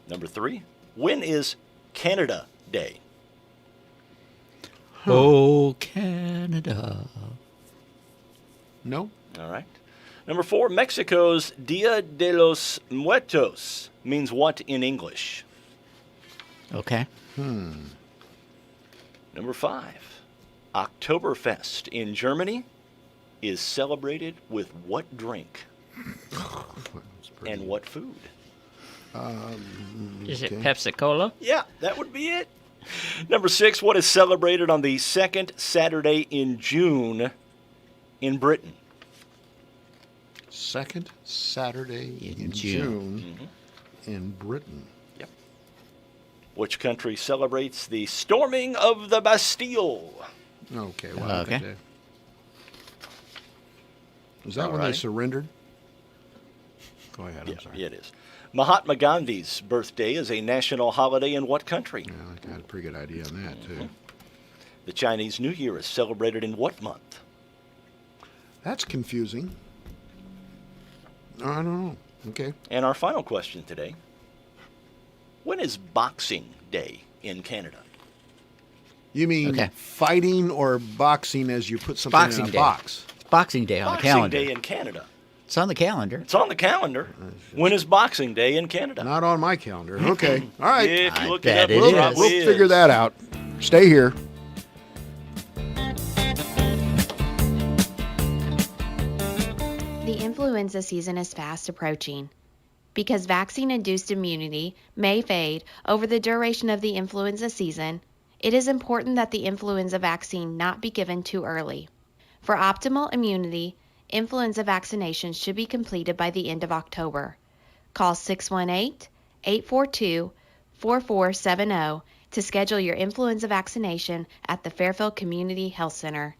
Speaker 1: Number 3, when is Canada Day?
Speaker 3: Oh, Canada.
Speaker 2: No.
Speaker 1: All right. Number 4, Mexico's Dia de los Muertos means what in English?
Speaker 3: Okay.
Speaker 1: Number 5, Oktoberfest in Germany is celebrated with what drink and what food?
Speaker 17: Is it Pepsi Cola?
Speaker 1: Yeah, that would be it. Number 6, what is celebrated on the second Saturday in June in Britain?
Speaker 2: Second Saturday in June in Britain.
Speaker 1: Yep. Which country celebrates the storming of the Bastille?
Speaker 2: Okay. Well,
Speaker 3: Okay.
Speaker 2: Is that
Speaker 1: All
Speaker 2: when they
Speaker 1: right.
Speaker 2: surrendered? Go ahead. I'm sorry.
Speaker 1: Yeah, it is. Mahatma Gandhi's birthday is a national holiday in what country?
Speaker 2: Yeah, I got a pretty good idea on that, too.
Speaker 1: The Chinese New Year is celebrated in what month?
Speaker 2: That's confusing. I don't know. Okay.
Speaker 1: And our final question today. When is Boxing Day in Canada?
Speaker 2: You mean
Speaker 3: Okay.
Speaker 2: fighting or boxing as you put something
Speaker 3: Boxing
Speaker 2: in a
Speaker 3: Day.
Speaker 2: box?
Speaker 3: It's Boxing Day on
Speaker 1: Boxing
Speaker 3: the calendar.
Speaker 1: Day in Canada.
Speaker 3: It's on the calendar.
Speaker 1: It's on the calendar. When is Boxing Day in Canada?
Speaker 2: Not on my calendar. Okay. All right.
Speaker 1: If you
Speaker 3: I
Speaker 1: look it
Speaker 3: bet
Speaker 1: up,
Speaker 3: it
Speaker 1: it
Speaker 3: is.
Speaker 1: probably
Speaker 2: We'll
Speaker 1: is.
Speaker 2: figure that out. Stay here.
Speaker 18: The influenza season is fast approaching. Because vaccine-induced immunity may fade over the duration of the influenza season, it is important that the influenza vaccine not be given too early. For optimal immunity, influenza vaccinations should be completed by the end of October. Call 618-842-4470 to schedule your influenza vaccination at the Fairfield Community Health Center.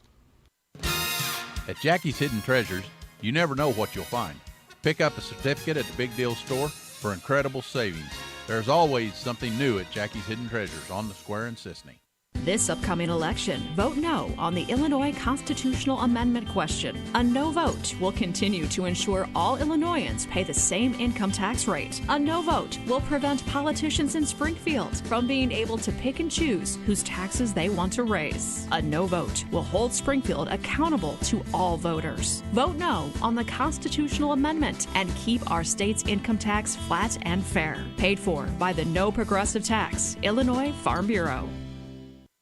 Speaker 19: At Jackie's Hidden Treasures, you never know what you'll find. Pick up a certificate at the Big Deal Store for incredible savings. There's always something new at Jackie's Hidden Treasures on the square in Sisney.
Speaker 20: This upcoming election, vote no on the Illinois constitutional amendment question. A no vote will continue to ensure all Illinoisans pay the same income tax rate. A no vote will prevent politicians in Springfield from being able to pick and choose whose taxes they want to raise. A no vote will hold Springfield accountable to all voters. Vote no on the constitutional amendment and keep our state's income tax flat and fair. Paid for by the No Progressive Tax, Illinois Farm Bureau.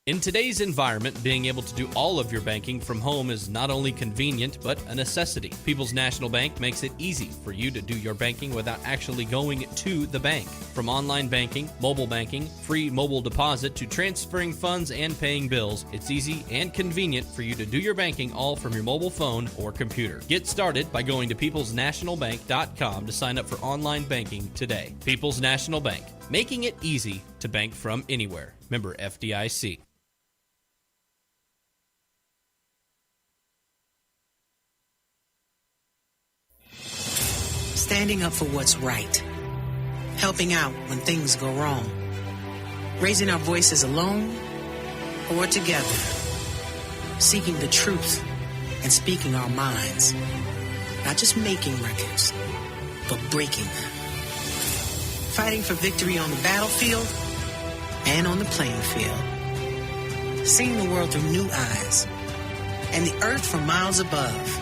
Speaker 14: In today's environment, being able to do all of your banking from home is not only convenient, but a necessity. People's National Bank makes it easy for you to do your banking without actually going to the bank. From online banking, mobile banking, free mobile deposit, to transferring funds and paying bills, it's easy and convenient for you to do your banking all from your mobile phone or computer. Get started by going to peoplesnationalbank.com to sign up for online banking today. People's National Bank, making it easy to bank from anywhere. Member FDIC.
Speaker 21: Standing up for what's right, helping out when things go wrong, raising our voices alone or together, seeking the truth and speaking our minds, not just making records, but breaking them, fighting for victory on the battlefield and on the playing field, seeing the world through new eyes and the earth from miles above,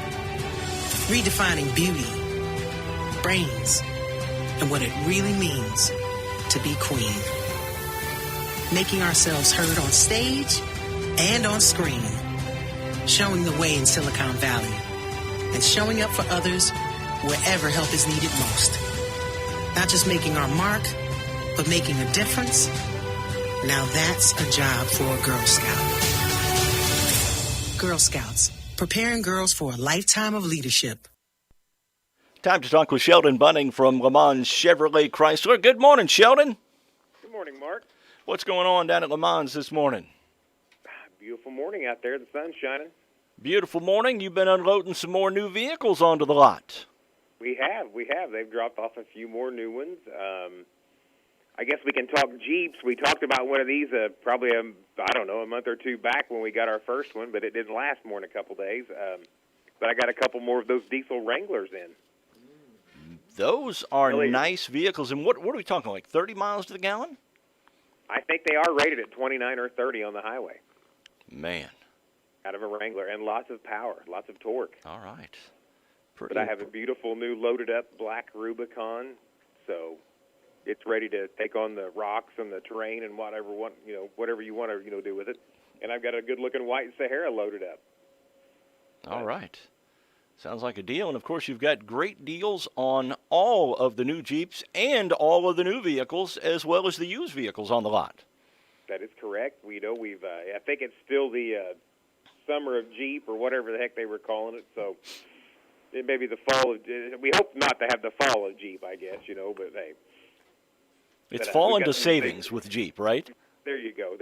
Speaker 21: redefining beauty, brains, and what it really means to be queen. Making ourselves heard on stage and on screen. Showing the way in Silicon Valley. And showing up for others wherever help is needed most. Not just making our mark, but making a difference. Now that's a job for a Girl Scout. Girl Scouts, preparing girls for a lifetime of leadership.
Speaker 1: Time to talk with Sheldon Bunning from Le Mans Chevrolet Chrysler. Good morning, Sheldon.
Speaker 22: Good morning, Mark.
Speaker 1: What's going on down at Le Mans this morning?
Speaker 22: Beautiful morning out there. The sun's shining.
Speaker 1: Beautiful morning. You've been unloading some more new vehicles onto the lot.
Speaker 22: We have. They've dropped off a few more new ones. I guess we can talk Jeeps. We talked about one of these probably, a month or two back when we got our first one, but it didn't last more than a couple days. But I got a couple more of those diesel Wranglers in.
Speaker 1: Those are
Speaker 22: Really?
Speaker 1: nice vehicles. And what are we talking, like 30 miles to the gallon?
Speaker 22: I think they are rated at 29 or 30 on the highway.
Speaker 1: Man.
Speaker 22: Out of a Wrangler, and lots of power, lots of torque.
Speaker 1: All right.
Speaker 22: But I have a beautiful new loaded-up black Rubicon, so it's ready to take on the rocks and the terrain and whatever you want to do with it. And I've got a good-looking white Sahara loaded up.
Speaker 1: All right. Sounds like a deal. And, of course, you've got great deals on all of the new Jeeps and all of the new vehicles as well as the used vehicles on the lot.
Speaker 22: That is correct. I think it's still the summer of Jeep or whatever the heck they were calling it. So it may be the fall of. We hope not to have the fall of Jeep, I guess, but hey.
Speaker 1: It's
Speaker 22: But,
Speaker 1: fall
Speaker 22: we've
Speaker 1: into
Speaker 22: got some
Speaker 1: savings with Jeep, right?
Speaker 22: There you go.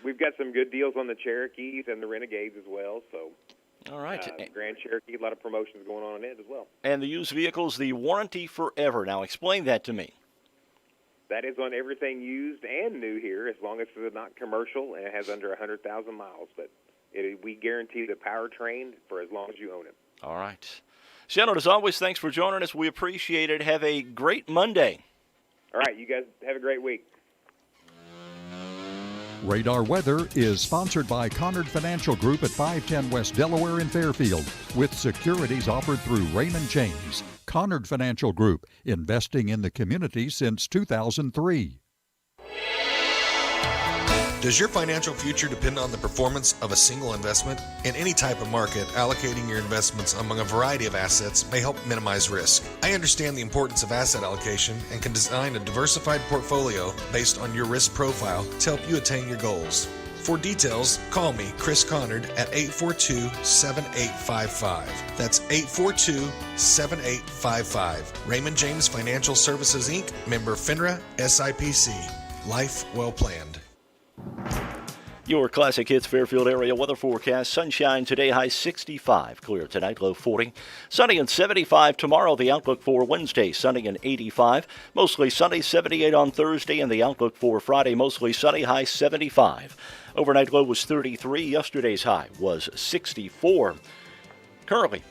Speaker 22: We've got some good deals on the Cherokees and the Renegades as well. So.
Speaker 1: All right.
Speaker 22: Grand Cherokee, a lot of promotions going on in it as well.
Speaker 1: And the used vehicles, the warranty forever. Now, explain that to me.
Speaker 22: That is on everything used and new here, as long as it's not commercial and it has under 100,000 miles. But we guarantee the powertrain for as long as you own it.
Speaker 1: All right. Shannon, as always, thanks for joining us. We appreciate it. Have a great Monday.
Speaker 22: All right, you guys have a great week.
Speaker 4: Radar Weather is sponsored by Conard Financial Group at 510 West Delaware in Fairfield, with securities offered through Raymond James. Conard Financial Group, investing in the community since 2003.
Speaker 17: Does your financial future depend on the performance of a single investment? In any type of market, allocating your investments among a variety of assets may help minimize risk. I understand the importance of asset allocation and can design a diversified portfolio based on your risk profile to help you attain your goals. For details, call me, Chris Conard, at 842-7855. That's 842-7855. Raymond James Financial Services, Inc., member FINRA, SIPC. Life well planned.
Speaker 1: Your Classic Hits Fairfield area weather forecast. Sunshine today, high 65. Clear tonight, low 40. Sunny and 75 tomorrow. The outlook for Wednesday, sunny and 85. Mostly sunny, 78 on Thursday. And the outlook for Friday, mostly sunny, high 75. Overnight low was 33. Yesterday's high was 64. Currently,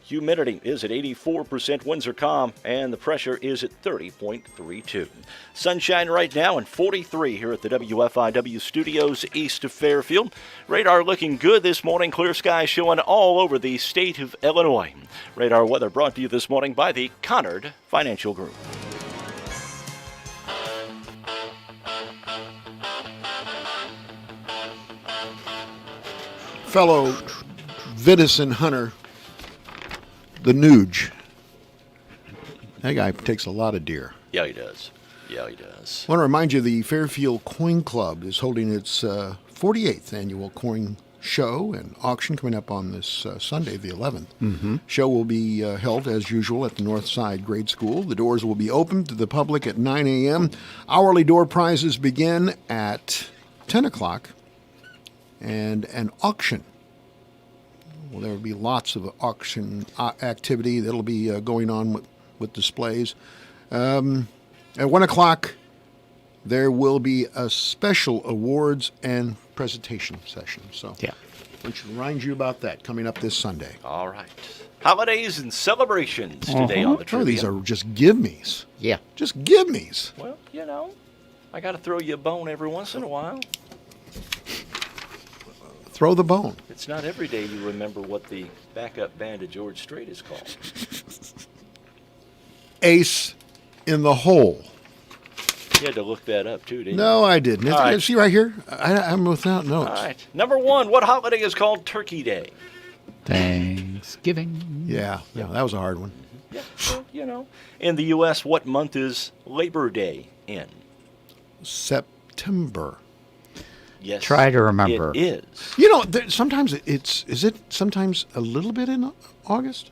Speaker 1: humidity is at 84%, winds are calm, and the pressure is at 30.32. Sunshine right now and 43 here at the WFIW studios east of Fairfield. Radar looking good this morning. Clear skies showing all over the state of Illinois. Radar weather brought to you this morning by the Conard Financial Group.
Speaker 2: Fellow venison hunter, the Nuge. That guy takes a lot of deer.
Speaker 1: Yeah, he does. I want
Speaker 2: to remind you the Fairfield Coin Club is holding its 48th annual coin show and auction coming up on this Sunday, the 11th.
Speaker 3: Mm-hmm.
Speaker 2: Show will be held, as usual, at the Northside Grade School. The doors will be open to the public at 9 a.m. Hourly door prizes begin at 10 o'clock. And an auction. Well, there will be lots of auction activity that'll be going on with displays. At 1 o'clock, there will be a special awards and presentation session. So,
Speaker 3: yeah,
Speaker 2: we should remind you about that coming up this Sunday.
Speaker 1: All right. Holidays and celebrations today on the trivia.
Speaker 2: Oh, these are just give-me's.
Speaker 3: Yeah.
Speaker 2: Just give-me's.
Speaker 1: Well, I got to throw you a bone every once in a while.
Speaker 2: Throw the bone.
Speaker 1: It's not every day you remember what the backup band of George Strait is called.
Speaker 2: Ace in the Hole.
Speaker 1: You had to look that up, too, didn't you?
Speaker 2: No, I didn't.
Speaker 1: All right.
Speaker 2: See right here? I'm without notes.
Speaker 1: All right. Number one, what holiday is called Turkey Day?
Speaker 3: Thanksgiving.
Speaker 2: Yeah, that was a hard one.
Speaker 1: Yeah, well, In the U.S., what month is Labor Day in?
Speaker 2: September.
Speaker 1: Yes.
Speaker 3: Try to remember.
Speaker 1: It is.
Speaker 2: Sometimes is it sometimes a little bit in August?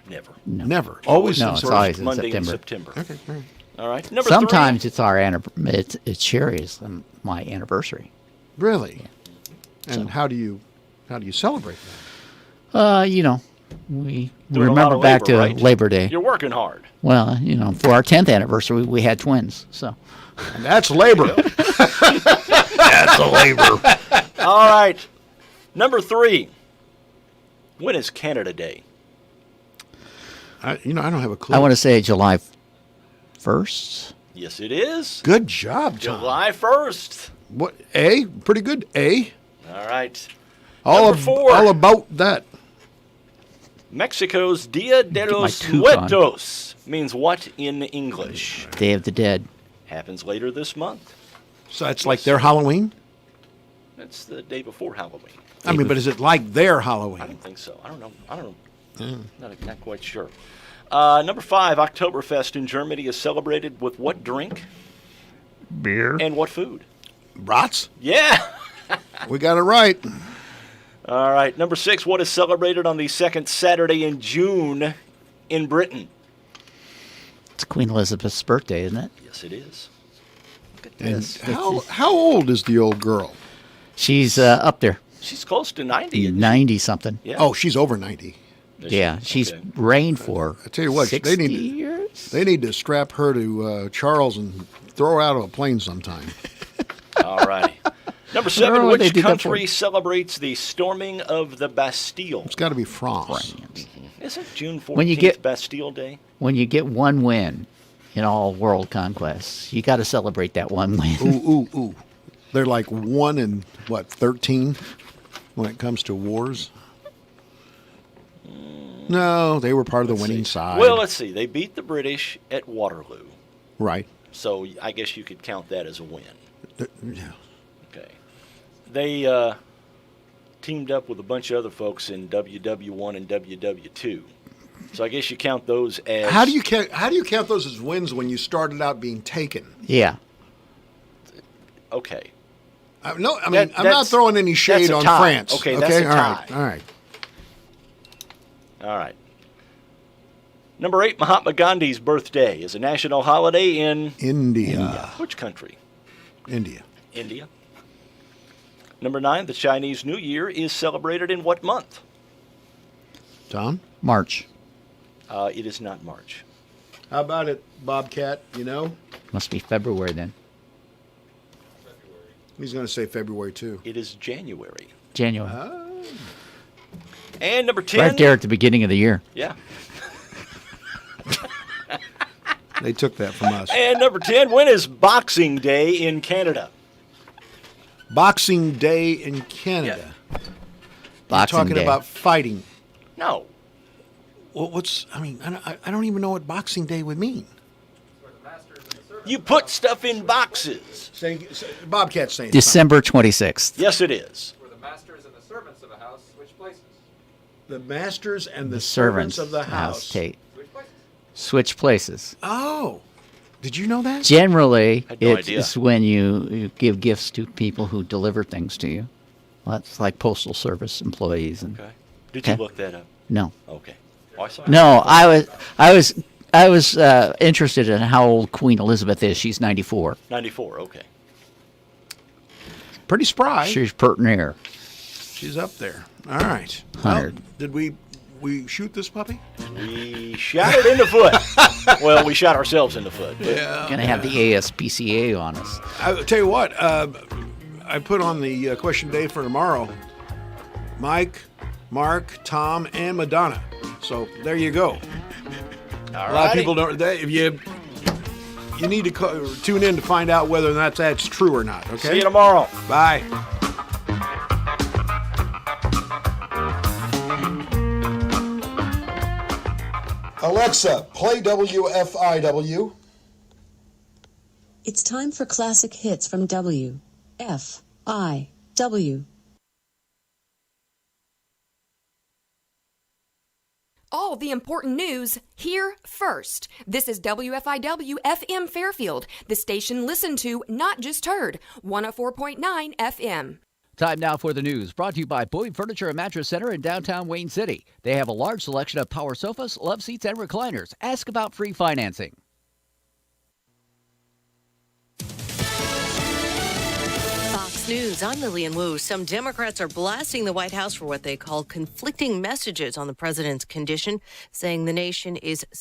Speaker 1: Never.
Speaker 3: No.
Speaker 2: Never.
Speaker 1: Always
Speaker 3: no,
Speaker 1: the
Speaker 3: it's
Speaker 1: first
Speaker 3: always in
Speaker 1: Monday
Speaker 3: September.
Speaker 1: in September.
Speaker 2: Okay, all right.
Speaker 1: All right. Number
Speaker 3: Sometimes
Speaker 1: three.
Speaker 3: it's our it's Sherry's my anniversary.
Speaker 2: Really?
Speaker 3: Yeah.
Speaker 2: And how do you celebrate
Speaker 3: We
Speaker 1: Doing a lot
Speaker 3: remember
Speaker 1: of
Speaker 3: back
Speaker 1: labor,
Speaker 3: to
Speaker 1: right?
Speaker 3: Labor Day.
Speaker 1: You're working hard.
Speaker 3: Well, for our 10th anniversary, we had twins. So,
Speaker 2: And that's labor.
Speaker 3: That's a labor.
Speaker 1: All right. Number 3. When is Canada Day?
Speaker 2: I don't have a clue.
Speaker 3: I want to say July 1st.
Speaker 1: Yes, it is.
Speaker 2: Good job, Tom.
Speaker 1: July 1st.
Speaker 2: What? A? Pretty good. A.
Speaker 1: All right.
Speaker 2: All
Speaker 1: 4.
Speaker 2: about that.
Speaker 1: Mexico's Dia de los
Speaker 3: my toque on.
Speaker 1: Muertos means what in English?
Speaker 3: Day of the Dead.
Speaker 1: Happens later this month.
Speaker 2: So it's like their Halloween?
Speaker 1: It's the day before Halloween.
Speaker 2: I mean, but is it like their Halloween?
Speaker 1: I don't think so. I don't know. Not quite sure. Number 5, Oktoberfest in Germany is celebrated with what drink?
Speaker 3: Beer.
Speaker 1: And what food?
Speaker 2: Brats?
Speaker 1: Yeah.
Speaker 2: We got it right.
Speaker 1: All right. Number 6, what is celebrated on the second Saturday in June in Britain?
Speaker 3: It's Queen Elizabeth's birthday, isn't it?
Speaker 1: Yes, it is. Look at
Speaker 2: And
Speaker 1: this.
Speaker 2: how old is the old girl?
Speaker 3: She's up there.
Speaker 1: She's close to 90.
Speaker 3: 90 something.
Speaker 1: Yeah.
Speaker 2: Oh, she's over 90.
Speaker 3: Yeah, she's
Speaker 1: Okay.
Speaker 3: reigned for
Speaker 2: I tell you what,
Speaker 3: 60
Speaker 2: they
Speaker 3: years.
Speaker 2: need to strap her to Charles and throw her out of a plane sometime.
Speaker 1: All righty. Number
Speaker 3: I don't
Speaker 1: 7,
Speaker 3: know what they
Speaker 1: which
Speaker 3: did that
Speaker 1: country celebrates the storming of the Bastille?
Speaker 2: It's got to be France.
Speaker 1: Isn't June 14th
Speaker 3: When you get-
Speaker 1: Bastille Day?
Speaker 3: When you get one win in all world conquests, you got to celebrate that one win.
Speaker 2: Ooh. They're like 1 in, 13 when it comes to wars? No, they were part of the winning side.
Speaker 1: Well, let's see. They beat the British at Waterloo.
Speaker 2: Right.
Speaker 1: So I guess you could count that as a win.
Speaker 2: Yeah.
Speaker 1: Okay. They teamed up with a bunch of other folks in WW1 and WW2. So I guess you count those as.
Speaker 2: How do you count those as wins when you started out being taken?
Speaker 3: Yeah.
Speaker 1: Okay.
Speaker 2: I'm not
Speaker 1: That's-
Speaker 2: throwing any shade
Speaker 1: that's a
Speaker 2: on
Speaker 1: tie.
Speaker 2: France.
Speaker 1: Okay, that's a
Speaker 2: all
Speaker 1: tie.
Speaker 2: right. All right.
Speaker 1: All right. Number 8, Mahatma Gandhi's birthday is a national holiday in
Speaker 2: India.
Speaker 1: Which country?
Speaker 2: India.
Speaker 1: India. Number 9, the Chinese New Year is celebrated in what month?
Speaker 2: Tom?
Speaker 3: March.
Speaker 1: It is not March.
Speaker 2: How about it, Bobcat? You know?
Speaker 3: Must be February then.
Speaker 2: He's going to say February, too.
Speaker 1: It is January.
Speaker 3: January.
Speaker 1: And number 10.
Speaker 3: Right there at the beginning of the year.
Speaker 1: Yeah.
Speaker 2: They took that from us.
Speaker 1: And number 10, when is Boxing Day in Canada?
Speaker 2: Boxing Day in Canada. You're
Speaker 3: Boxing
Speaker 2: talking
Speaker 3: Day.
Speaker 2: about fighting.
Speaker 1: No.
Speaker 2: Well, I don't even know what Boxing Day would mean.
Speaker 1: You put stuff in boxes.
Speaker 2: Bobcat's saying
Speaker 3: December 26th.
Speaker 1: Yes, it is.
Speaker 5: Where the masters and the servants of a house switch places.
Speaker 2: The masters and the
Speaker 3: servants
Speaker 2: of the house.
Speaker 3: Switch places.
Speaker 2: Oh. Did you know that?
Speaker 3: Generally,
Speaker 1: had no idea.
Speaker 3: it's when you give gifts to people who deliver things to you. Well, that's like postal service employees. And,
Speaker 1: Okay. Did you look that up?
Speaker 3: No.
Speaker 1: Okay. Oh, I saw it.
Speaker 3: No, I was interested in how old Queen Elizabeth is. She's 94.
Speaker 1: 94, okay.
Speaker 2: Pretty spry.
Speaker 3: She's pert near.
Speaker 2: She's up there. All right.
Speaker 3: 100.
Speaker 2: Well, did we shoot this puppy?
Speaker 1: We shot it in the foot. Well, we shot ourselves in the foot. but-
Speaker 3: Gonna have the ASPCA on us.
Speaker 2: I'll tell you what. I put on the question day for tomorrow. Mike, Mark, Tom, and Madonna. So there you go. A lot of people don't. If you need to tune in to find out whether or not that's true or not. Okay.
Speaker 1: See you tomorrow.
Speaker 2: Bye.
Speaker 6: Alexa, play WFIW.
Speaker 23: It's time for classic hits from WFIW.
Speaker 24: All the important news here first. This is WFIW FM Fairfield, the station listened to, not just heard, 104.9 FM.
Speaker 25: Time now for the news, brought to you by Bowie Furniture and Mattress Center in downtown Wayne City. They have a large selection of power sofas, love seats, and recliners. Ask about free financing.
Speaker 26: Fox News, I'm Lillian Wu. Some Democrats are blasting the White House for what they call conflicting messages on the president's condition, saying the nation is